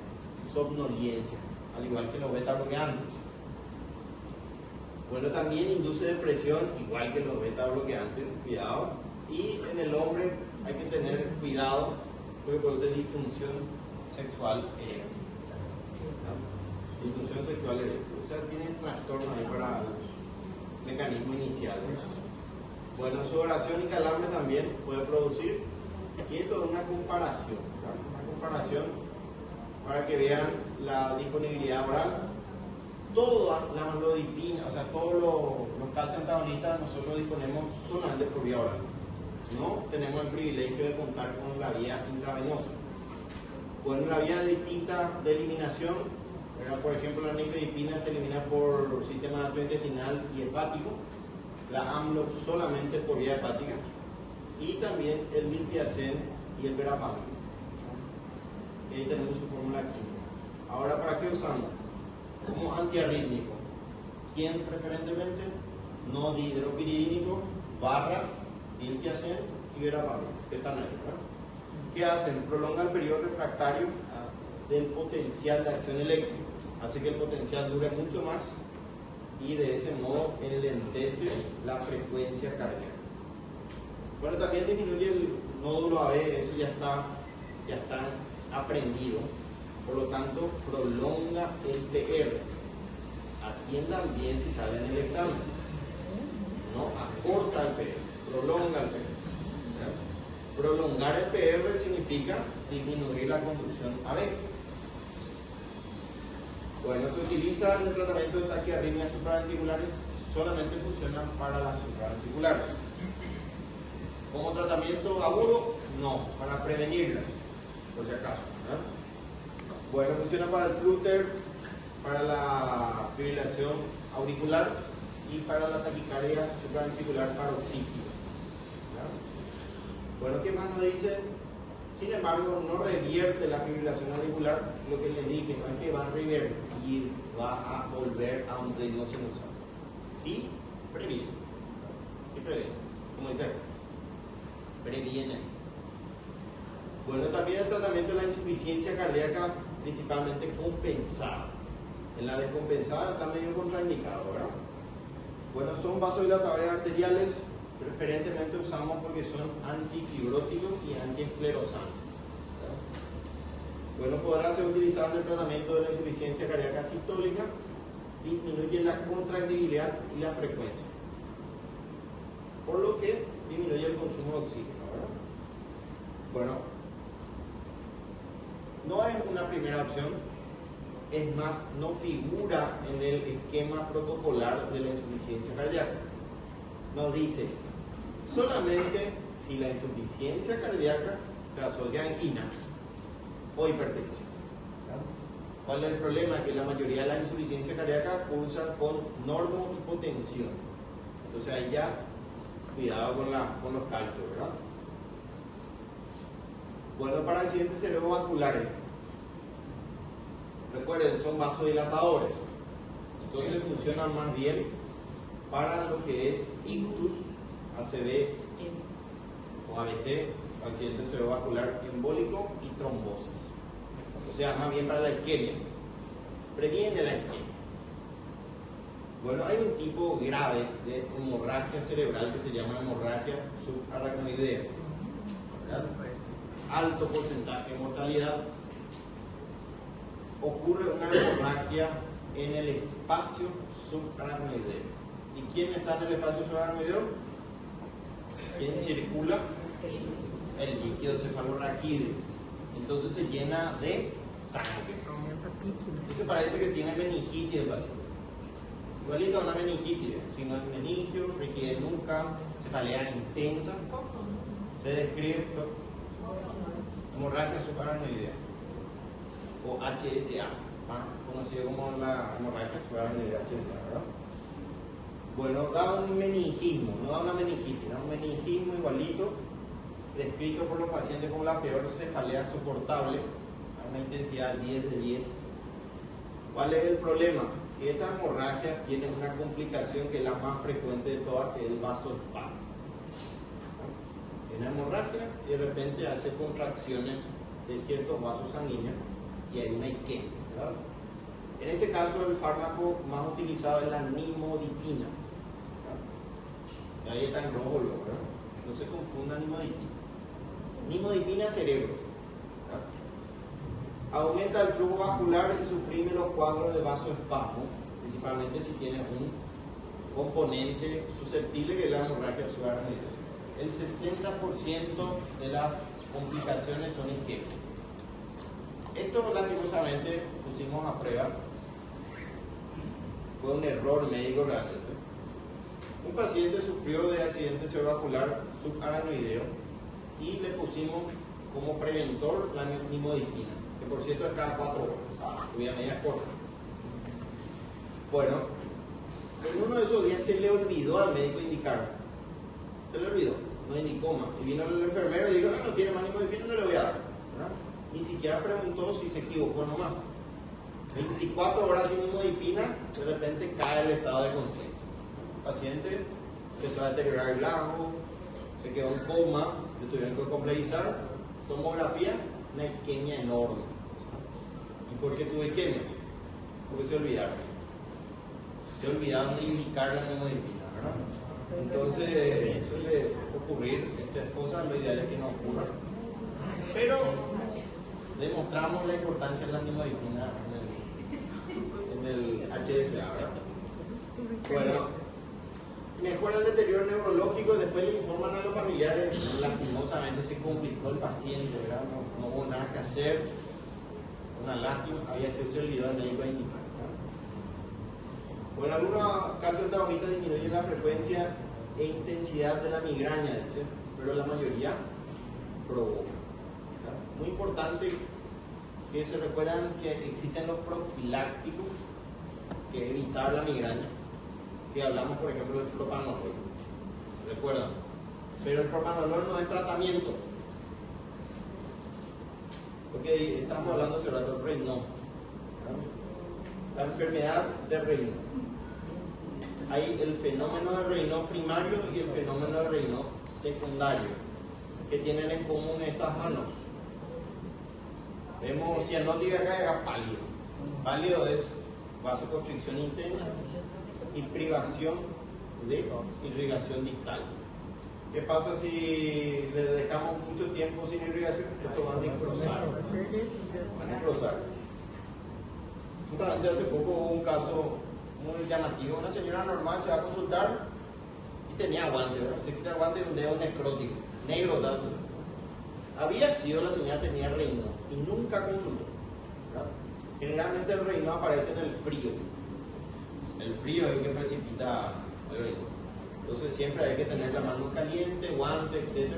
S1: somnolencia, al igual que los beta-bloqueantes. Bueno, también induce depresión, igual que los beta-bloqueantes, cuidado. Y en el hombre hay que tener cuidado porque produce disfunción sexual eréctil. Disfunción sexual eréctil. O sea, tiene trastorno ahí para el mecanismo inicial. Bueno, sudoración y calambre también puede producir. Y esto es una comparación. ¿Verdad? Una comparación para que vean la disponibilidad oral. Todas las amlodipinas, o sea, todos los calcio-antagonistas nosotros disponemos solamente por vía oral. No tenemos el privilegio de contar con la vía intravenosa. Bueno, la vía distinta de eliminación, ¿verdad? Por ejemplo, la nifedipina se elimina por sistema gastrointestinal y hepático, la AMLO solamente por vía hepática, y también el diltiazem y el verapamil. Ahí tenemos su fórmula química. Ahora, ¿para qué usamos? Como antiarrítmico. ¿Quién preferentemente? No dihidropiridínico, barra, diltiazem y verapamil, que están ahí, ¿verdad? ¿Qué hacen? Prolonga el periodo refractario del potencial de acción eléctrica, hace que el potencial dure mucho más y de ese modo enlentece la frecuencia cardíaca. Bueno, también disminuye el nódulo AB, eso ya está aprendido, por lo tanto prolonga el PR. Atiendan bien si sale en el examen, no acorta el PR, prolonga el PR. Prolongar el PR significa disminuir la conducción AB. Bueno, se utiliza en el tratamiento de taquiarritmias supraventriculares, solamente funcionan para las supraventriculares. Como tratamiento agudo, no, para prevenirlas, por si acaso, ¿verdad? Bueno, funciona para el flúter, para la fibrilación auricular y para la taquicardia supraventricular paroxística. Bueno, ¿qué más nos dice? Sin embargo, no revierte la fibrilación auricular, lo que les dije, no es que va a revertir, va a volver a un ritmo sinusal. Sí, previene. Sí, previene. Como dice, previene. Bueno, también el tratamiento de la insuficiencia cardíaca, principalmente compensada. En la descompensada está medio contraindicado, ¿verdad? Bueno, son vasodilatadores arteriales. Preferentemente usamos porque son antifibróticos y antiesclerosantes. Bueno, podrá ser utilizado en el tratamiento de la insuficiencia cardíaca sistólica, disminuye la contractibilidad y la frecuencia, por lo que disminuye el consumo de oxígeno, ¿verdad? Bueno, no es una primera opción, es más, no figura en el esquema protocolar de la insuficiencia cardíaca. Nos dice, solamente si la insuficiencia cardíaca se asocia a angina o hipertensión. ¿Cuál es el problema? Que la mayoría de la insuficiencia cardíaca cursa con normohipotensión. Entonces ahí ya, cuidado con los calcios, ¿verdad? Bueno, para accidentes cerebrovasculares, recuerden, son vasodilatadores. Entonces funcionan más bien para lo que es ictus, ACV o ABC, accidente cerebrovascular embólico y trombosis. O sea, más bien para la isquemia. Previene la isquemia. Bueno, hay un tipo grave de hemorragia cerebral que se llama hemorragia subaracnoidea, ¿verdad? Alto porcentaje de mortalidad. Ocurre una hemorragia en el espacio subaracnoideo. ¿Y quién está en el espacio subaracnoideo? ¿Quién circula? El líquido cefalorraquídeo. Entonces se llena de sangre. Entonces parece que tiene meningitis el paciente. Igualito a una meningitis, signo de meningio, rigidez nuca, cefalea intensa. Se describe hemorragia subaracnoidea o HSA, conocido como la hemorragia subaracnoidea HSA, ¿verdad? Bueno, da un meningismo, no da una meningitis, da un meningismo igualito, descrito por los pacientes como la peor cefalea soportable, a una intensidad 10 de 10. ¿Cuál es el problema? Que esta hemorragia tiene una complicación que es la más frecuente de todas, que es el vasoespasmo. Una hemorragia y de repente hace contracciones de ciertos vasos sanguíneos y hay una isquemia, ¿verdad? En este caso el fármaco más utilizado es la nimodipina, ¿verdad? Ahí está en rojo, ¿verdad? No se confunda nimodipina. Nimodipina cerebro, ¿verdad? Aumenta el flujo vascular y suprime los cuadros de vasoespasmo, principalmente si tiene un componente susceptible que es la hemorragia subaracnoidea. El 60% de las complicaciones son isquémicas. Esto lastimosamente pusimos a prueba. Fue un error médico realmente. Un paciente sufrió de accidente cerebrovascular subaracnoideo y le pusimos como preventor la nimodipina, que por cierto es cada 4 horas, voy a media corta. Bueno, en uno de esos días se le olvidó al médico indicar. Se le olvidó, no indicó más. Y vino el enfermero y dijo, no tiene más nimodipina, no le voy a dar, ¿verdad? Ni siquiera preguntó si se equivocó nomás. 24 horas sin nimodipina, de repente cae el estado de conciencia. El paciente empezó a deteriorar el lago, se quedó en coma, le tuvieron que complejizar, tomografía, una isquemia enorme. ¿Y por qué tuvo isquemia? Porque se olvidaron. Se olvidaron de indicar la nimodipina, ¿verdad? Entonces suele ocurrir estas cosas, lo ideal es que no ocurran. Pero demostramos la importancia de la nimodipina en el HSA, ¿verdad? Bueno, mejora el deterioro neurológico, después le informan a los familiares, lastimosamente se complicó el paciente, ¿verdad? No hubo nada que hacer, una lástima, había sido se olvidó el médico de indicar. Bueno, algunos casos de tabaquistas disminuyen la frecuencia e intensidad de la migraña, dice, pero la mayoría provoca. ¿Verdad? Muy importante que se recuerdan que existen los profilácticos, que es evitar la migraña, que hablamos por ejemplo del propanolol, ¿se recuerdan? Pero el propanolol no es tratamiento, porque estamos hablando sobre el Raynaud, la enfermedad de Raynaud. Hay el fenómeno de Raynaud primario y el fenómeno de Raynaud secundario, que tienen en común estas manos. Vemos cianótica acá y acá pálido. Pálido es vasoconstricción intensa y privación de irrigación distal. ¿Qué pasa si le dejamos mucho tiempo sin irrigación? Esto van a necrosar. Van a necrosar. Justamente hace poco hubo un caso muy llamativo. Una señora normal se va a consultar y tenía guante, ¿verdad? Se quita el guante de un dedo necrótico, negro, ¿verdad? Había sido, la señora tenía reino y nunca consultó, ¿verdad? Generalmente el reino aparece en el frío. El frío es el que precipita el reino. Entonces siempre hay que tener la mano caliente, guante, etc.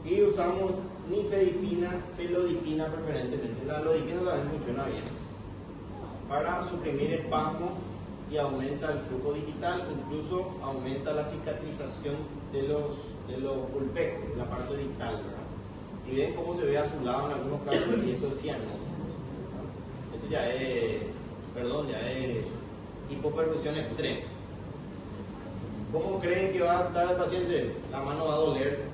S1: Y usamos nifedipina, felodipina preferentemente. La lodipina también funciona bien para suprimir espasmos y aumenta el flujo digital, incluso aumenta la cicatrización de los pulpecos, de la parte distal, ¿verdad? Y ven cómo se ve azulado en algunos casos y esto es cianosis. Esto ya es hipoperfusión extrema. ¿Cómo creen que va a estar el paciente? La mano va a doler,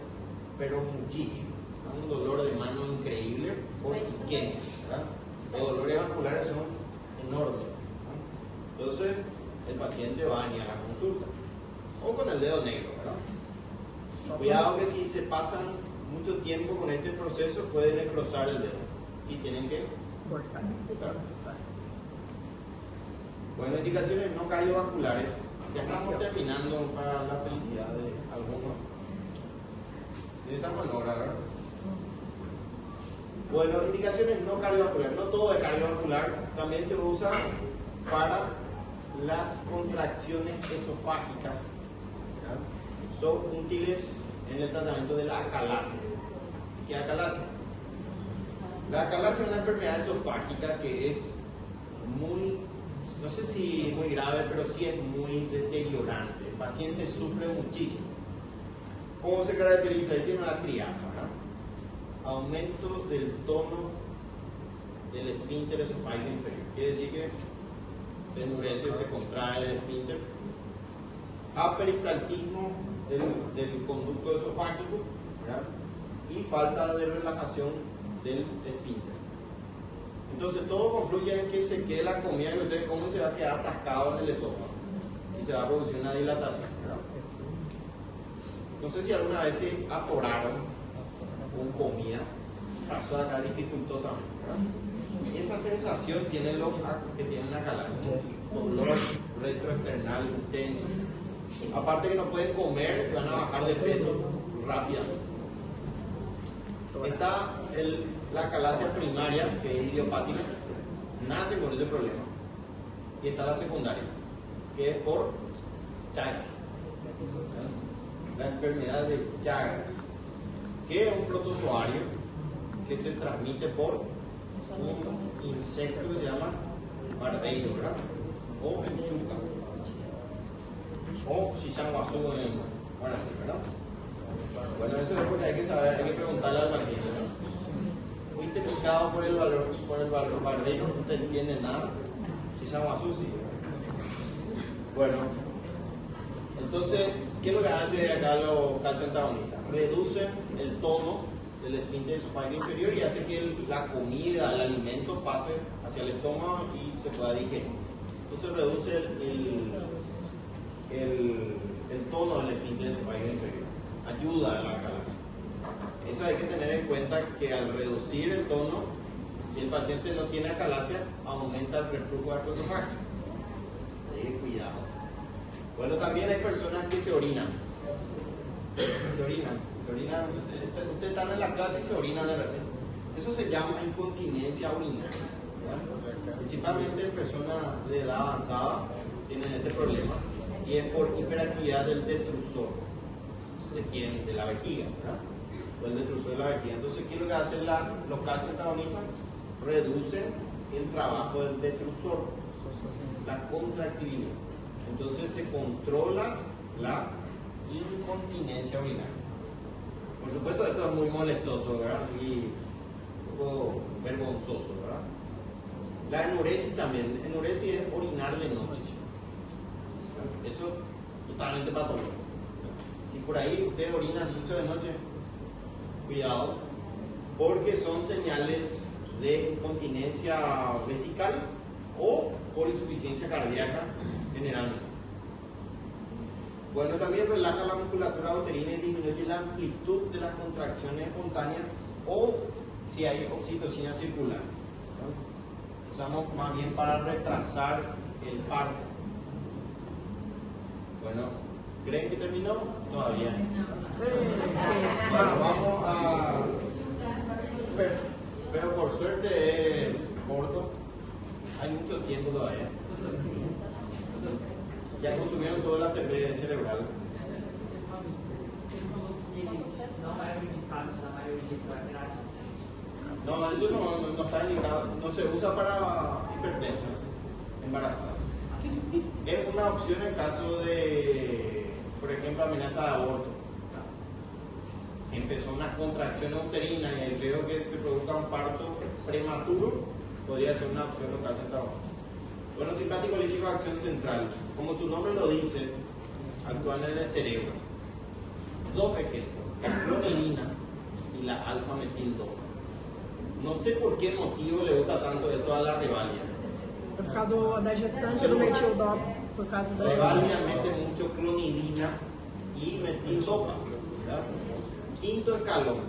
S1: pero muchísimo. Un dolor de mano increíble por isquemia, ¿verdad? Los dolores vasculares son enormes, ¿verdad? Entonces, el paciente va a venir a la consulta. O con el dedo negro, ¿verdad? Cuidado que si se pasan mucho tiempo con este proceso, pueden necrosar el dedo. Y tienen que cortar. Bueno, indicaciones no cardiovasculares. Ya estamos terminando para la felicidad de algunos. Estamos en hora, ¿verdad? Bueno, indicaciones no cardiovasculares. No todo es cardiovascular. También se usa para las contracciones esofágicas, ¿verdad? Son útiles en el tratamiento de la acalasia. ¿Qué es acalasia? La acalasia es una enfermedad esofágica que es muy, no sé si muy grave, pero sí es muy deteriorante. El paciente sufre muchísimo. ¿Cómo se caracteriza? Ahí tiene una triada, ¿verdad? Aumento del tono del esfínter esofágico inferior. Quiere decir que se endurece, se contrae el esfínter. Aperistaltismo del conducto esofágico, ¿verdad? Y falta de relajación del esfínter. Entonces todo confluye en que se quede la comida que usted come y se va a quedar atascado en el esófago y se va a producir una dilatación, ¿verdad? No sé si alguna vez se atoraron con comida, pasó acá dificultosamente, ¿verdad? Esa sensación tienen los que tienen acalasia, dolor retroesternal intenso. Aparte que no pueden comer, van a bajar de peso rápidamente. Está la acalasia primaria, que es idiopática, nace con ese problema. Y está la secundaria, que es por Chagas. La enfermedad de Chagas, que es un protozoario que se transmite por un insecto que se llama barbeiro, ¿verdad? O el chuca, o Shishanwasu en guaraní, ¿verdad? Bueno, eso es lo que hay que saber, hay que preguntarle al paciente, ¿no? Fuiste picado por el barbeiro, no te entiende nada. Shishanwasu sí. Bueno, entonces, ¿qué es lo que hace acá los calcioantagonistas? Reducen el tono del esfínter esofágico inferior y hace que la comida, el alimento pase hacia el estómago y se pueda digerir. Entonces reduce el tono del esfínter esofágico inferior. Ayuda a la acalasia. Eso hay que tener en cuenta que al reducir el tono, si el paciente no tiene acalasia, aumenta el reflujo gastroesofágico. Cuidado. Bueno, también hay personas que se orinan. Ustedes están en la clase y se orinan de repente. Eso se llama incontinencia urinaria, ¿verdad? Principalmente personas de edad avanzada tienen este problema y es por hiperactividad del detrusor de la vejiga, ¿verdad? O el detrusor de la vejiga. Entonces, ¿qué es lo que hacen los calcioantagonistas? Reducen el trabajo del detrusor, la contractibilidad. Entonces se controla la incontinencia urinaria. Por supuesto, esto es muy molestoso, ¿verdad? Y un poco vergonzoso, ¿verdad? La enuresis también. Enuresis es orinar de noche. Eso totalmente patológico. Si por ahí ustedes orinan mucho de noche, cuidado, porque son señales de incontinencia vesical o por insuficiencia cardíaca generalmente. Bueno, también relaja la musculatura uterina y disminuye la amplitud de las contracciones espontáneas o si hay oxitocina circular, ¿no? Usamos más bien para retrasar el parto. Bueno, ¿creen que terminó? Todavía no. Bueno, vamos a... Pero por suerte es corto. Hay mucho tiempo todavía. Ya consumieron todo el ATP cerebral. No, eso no está indicado. No se usa para hipertensas embarazadas. Es una opción en caso de, por ejemplo, amenaza de aborto. Empezó unas contracciones uterinas y el riesgo que se produzca un parto prematuro podría ser una opción local de trabajo. Bueno, simpático lítico de acción central, como su nombre lo dice, actúan en el cerebro. Dos ejemplos, la clonidina y la alfa-metildopa. No sé por qué motivo le gusta tanto de toda la Revalia.
S4: Por causa da gestante do metildopa, por causa da
S1: Revalia
S4: gestante.
S1: mete mucho clonidina y metildopa. ¿Verdad? Quinto escalón,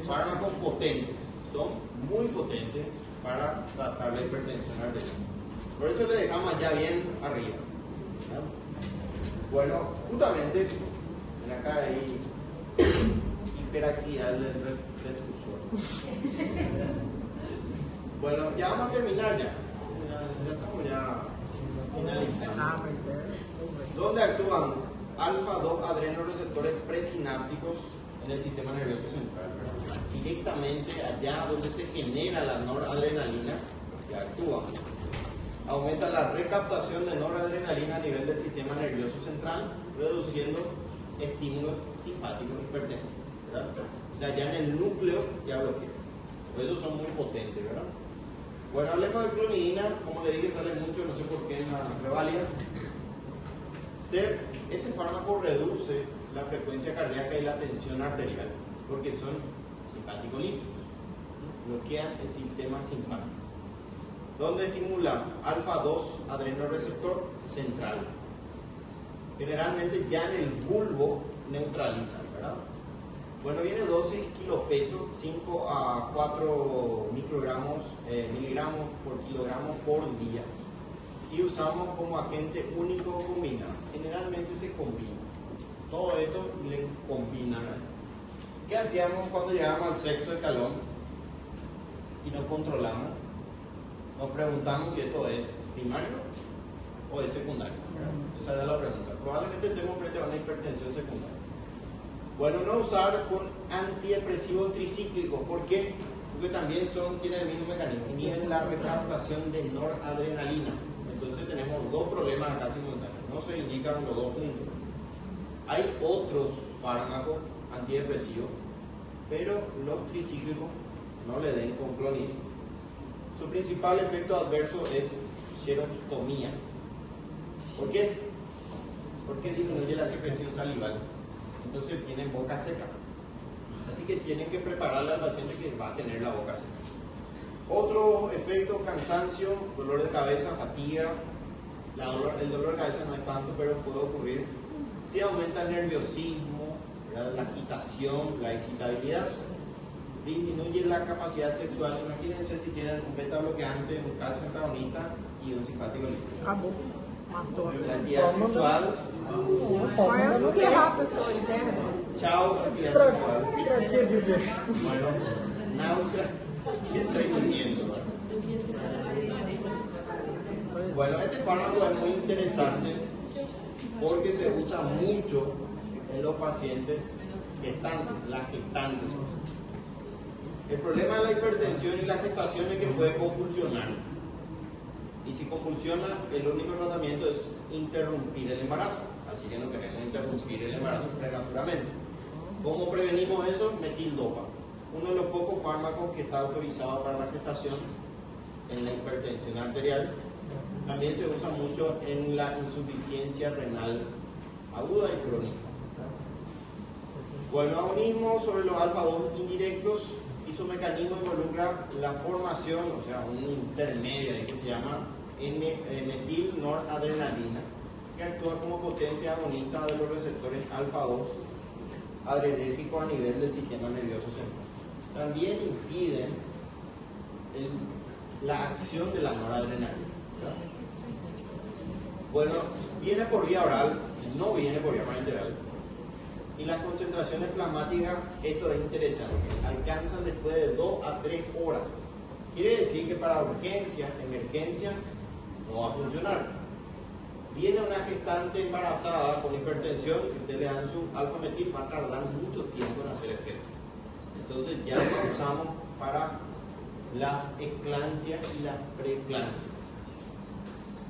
S1: fármacos potentes, son muy potentes para tratar la hipertensión arterial. Por eso le dejamos ya bien arriba. ¿Verdad? Bueno, justamente, acá hay hiperactividad del retrusor. Bueno, ya vamos a terminar ya. Ya estamos ya finalizando.
S4: Ah, mas é.
S1: ¿Dónde actúan alfa-2 adrenoreceptores presinápticos en el sistema nervioso central? Directamente allá donde se genera la noradrenalina, que actúan. Aumenta la recaptación de noradrenalina a nivel del sistema nervioso central, reduciendo estímulos simpáticos hipertensos, ¿verdad? O sea, ya en el núcleo ya bloquea. Por eso son muy potentes, ¿verdad? Bueno, hablemos de clonidina. Como le dije, sale mucho, no sé por qué, en la Revalia. Este fármaco reduce la frecuencia cardíaca y la tensión arterial, porque son simpático-líticos, bloquean el sistema simpático. ¿Dónde estimula? Alfa-2 adrenoreceptor central. Generalmente ya en el bulbo neutralizan, ¿verdad? Bueno, viene dosis kilopeso, 5 a 4 miligramos por kilogramo por día. Y usamos como agente único combinado. Generalmente se combina. Todo esto le combinan. ¿Qué hacíamos cuando llegábamos al sexto escalón y nos controlamos? Nos preguntamos si esto es primario o es secundario. Esa era la pregunta. Probablemente estemos frente a una hipertensión secundaria. Bueno, no usar con antidepresivos tricíclicos. ¿Por qué? Porque también tienen el mismo mecanismo. Inhiben la recaptación de noradrenalina. Entonces tenemos dos problemas acá simultáneos. No se indican los dos juntos. Hay otros fármacos antidepresivos, pero los tricíclicos no le den con clonidina. Su principal efecto adverso es xerostomía. ¿Por qué? Porque disminuye la secreción salival. Entonces tienen boca seca. Así que tienen que prepararle al paciente que va a tener la boca seca. Otro efecto, cansancio, dolor de cabeza, fatiga. El dolor de cabeza no es tanto, pero puede ocurrir. Si aumenta el nerviosismo, ¿verdad? La agitación, la excitabilidad, disminuye la capacidad sexual. Imagínense si tienen un beta bloqueante, un calcio antagonista y un simpático líquido.
S4: Acabou. Matou a
S1: La
S4: pessoa.
S1: actividad sexual,
S4: Só é enterrar a pessoa interna.
S1: chao, actividad sexual.
S2: Pra que viver?
S1: Bueno, náusea y estreñimiento. Bueno, este fármaco es muy interesante porque se usa mucho en los pacientes gestantes, las gestantes. El problema de la hipertensión y la gestación es que puede convulsionar. Y si convulsiona, el único tratamiento es interrumpir el embarazo. Así que no queremos interrumpir el embarazo prematuramente. ¿Cómo prevenimos eso? Metildopa. Uno de los pocos fármacos que está autorizado para la gestación en la hipertensión arterial. También se usa mucho en la insuficiencia renal aguda y crónica. Bueno, agonismo sobre los alfa-2 indirectos y su mecanismo involucra la formación, o sea, un intermedio que se llama metilnoradrenalina, que actúa como potente agonista de los receptores alfa 2 adrenérgicos a nivel del sistema nervioso central. También impiden la acción de la noradrenalina. Bueno, viene por vía oral, no viene por vía parenteral. Y las concentraciones plasmáticas, esto es interesante, alcanzan después de 2 a 3 horas. Quiere decir que para urgencia, emergencia, no va a funcionar. Viene una gestante embarazada con hipertensión y usted le dan su alfametil, va a tardar mucho tiempo en hacer efecto. Entonces ya lo usamos para las eclampsias y las preeclampsias.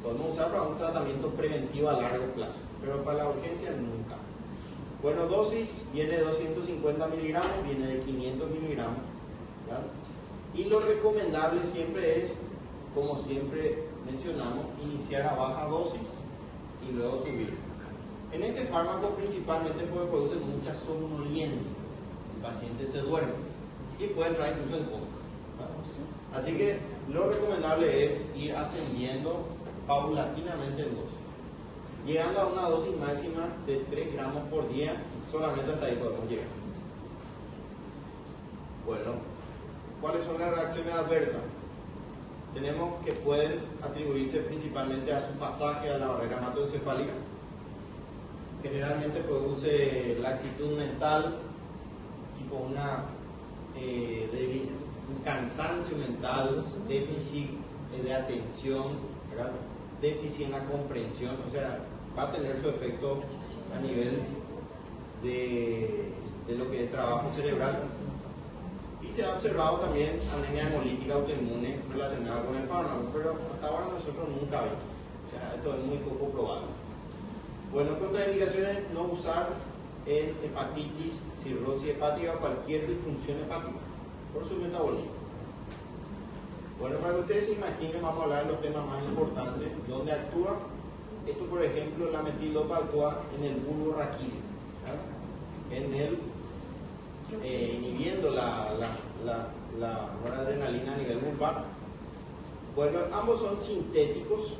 S1: Podemos usar para un tratamiento preventivo a largo plazo, pero para la urgencia nunca. Bueno, dosis viene de 250 miligramos, viene de 500 miligramos. ¿Verdad? Y lo recomendable siempre es, como siempre mencionamos, iniciar a baja dosis y luego subir. En este fármaco principalmente porque produce mucha somnolencia. El paciente se duerme y puede entrar incluso en coma. Así que lo recomendable es ir ascendiendo paulatinamente en dosis, llegando a una dosis máxima de 3 gramos por día y solamente hasta ahí podemos llegar. Bueno, ¿cuáles son las reacciones adversas? Tenemos que pueden atribuirse principalmente a su pasaje a la barrera hematoencefálica. Generalmente produce laxitud mental, tipo un cansancio mental, déficit de atención, ¿verdad? Déficit en la comprensión, o sea, va a tener su efecto a nivel de lo que es trabajo cerebral. Y se ha observado también anemia hemolítica autoinmune relacionada con el fármaco, pero hasta ahora nosotros nunca vimos. O sea, esto es muy poco probable. Bueno, contraindicaciones: no usar en hepatitis, cirrosis hepática o cualquier disfunción hepática por su metabolismo. Bueno, para que ustedes se imaginen, vamos a hablar de los temas más importantes. ¿Dónde actúa? Esto, por ejemplo, la metildopa actúa en el bulbo raquídeo, en el inhibiendo la noradrenalina a nivel bulbar. Bueno, ambos son sintéticos,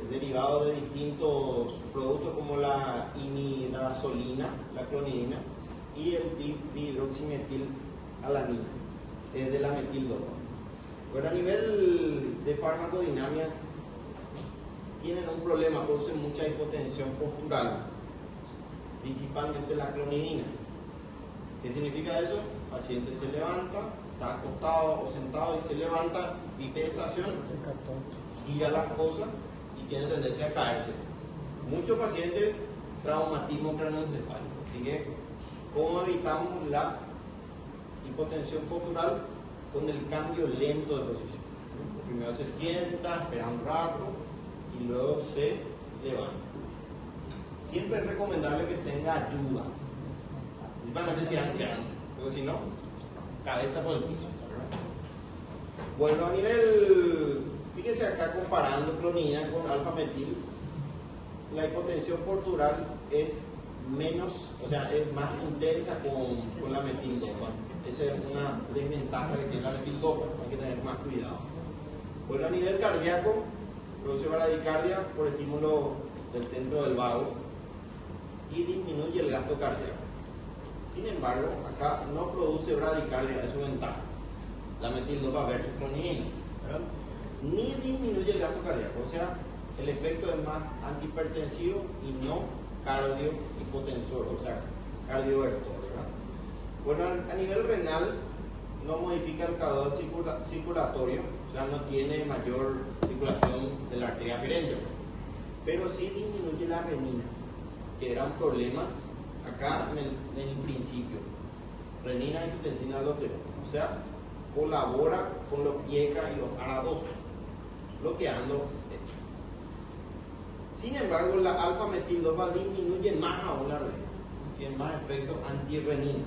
S1: derivados de distintos productos como la imidazolina, la clonidina y el dihidroximetilalanina, de la metildopa. Bueno, a nivel de farmacodinámica tienen un problema, producen mucha hipotensión postural, principalmente la clonidina. ¿Qué significa eso? El paciente se levanta, está acostado o sentado y se levanta, hiperestación, gira las cosas y tiene tendencia a caerse. Muchos pacientes, traumatismo craneoencefálico. Así que, ¿cómo evitamos la hipotensión postural? Con el cambio lento de posición. Primero se sienta, espera un rato y luego se levanta. Siempre es recomendable que tenga ayuda, principalmente si es anciano, pero si no, cabeza por el piso. Bueno, a nivel, fíjense acá comparando clonidina con alfa-metil, la hipotensión postural es menos, o sea, es más intensa con la metildopa. Esa es una desventaja que tiene la metildopa, hay que tener más cuidado. Bueno, a nivel cardíaco, produce bradicardia por estímulo del centro del vago y disminuye el gasto cardíaco. Sin embargo, acá no produce bradicardia, es su ventaja, la metildopa versus clonidina, ¿verdad? Ni disminuye el gasto cardíaco, o sea, el efecto es más antihipertensivo y no cardiohipotensor, o sea, cardiovertor, ¿verdad? Bueno, a nivel renal no modifica el caudal circulatorio, o sea, no tiene mayor circulación de la arteria aferente, pero sí disminuye la renina, que era un problema acá en el principio. Renina, angiotensina, aldosterona, o sea, colabora con los IECA y los ARA2, bloqueando esto. Sin embargo, la alfa-metildopa disminuye más aún la renina, tiene más efecto antirrenina.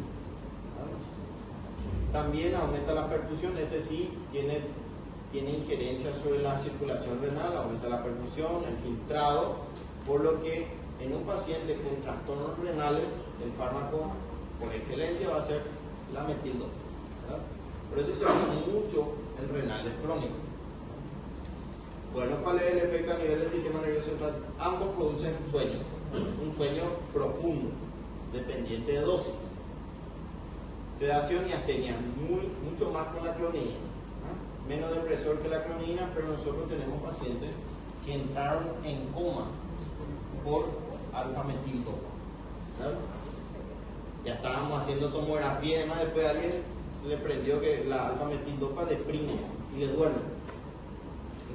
S1: También aumenta la perfusión, este sí tiene injerencia sobre la circulación renal, aumenta la perfusión, el filtrado, por lo que en un paciente con trastornos renales, el fármaco por excelencia va a ser la metildopa, ¿verdad? Por eso se usa mucho en renales crónicos. Bueno, ¿cuál es el efecto a nivel del sistema nervioso central? Ambos producen un sueño profundo, dependiente de dosis. Sedación y astenia, mucho más con la clonidina, ¿no? Menos depresor que la clonidina, pero nosotros tenemos pacientes que entraron en coma por alfa-metildopa, ¿verdad? Ya estábamos haciendo tomografía y demás, después alguien le prendió que la alfa-metildopa deprime y le duerme.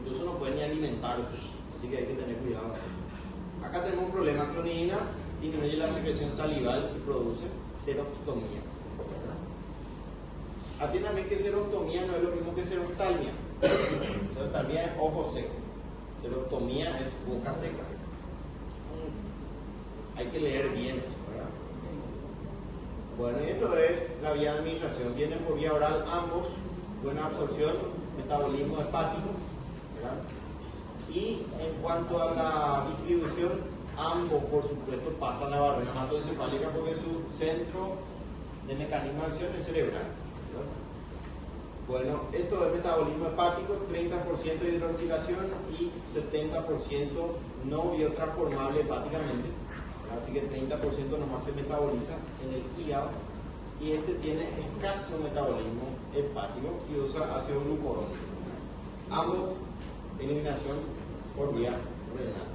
S1: Incluso no puede ni alimentarse, así que hay que tener cuidado. Acá tenemos un problema, clonidina disminuye la secreción salival y produce serostomía. Atiéndame que serostomía no es lo mismo que serostalmia. Serostalmia es ojo seco, serostomía es boca seca. Hay que leer bien eso, ¿verdad? Bueno, esto es la vía de administración. Vienen por vía oral ambos, buena absorción, metabolismo hepático, ¿verdad? Y en cuanto a la distribución, ambos por supuesto pasan la barrera hematoencefálica porque su centro de mecanismo de acción es cerebral, ¿verdad? Bueno, esto es metabolismo hepático, 30% de hidroxilación y 70% no biotransformable hepáticamente, así que 30% nomás se metaboliza en el hígado, y este tiene escaso metabolismo hepático y usa ácido glucurónico. Ambos eliminación por vía renal.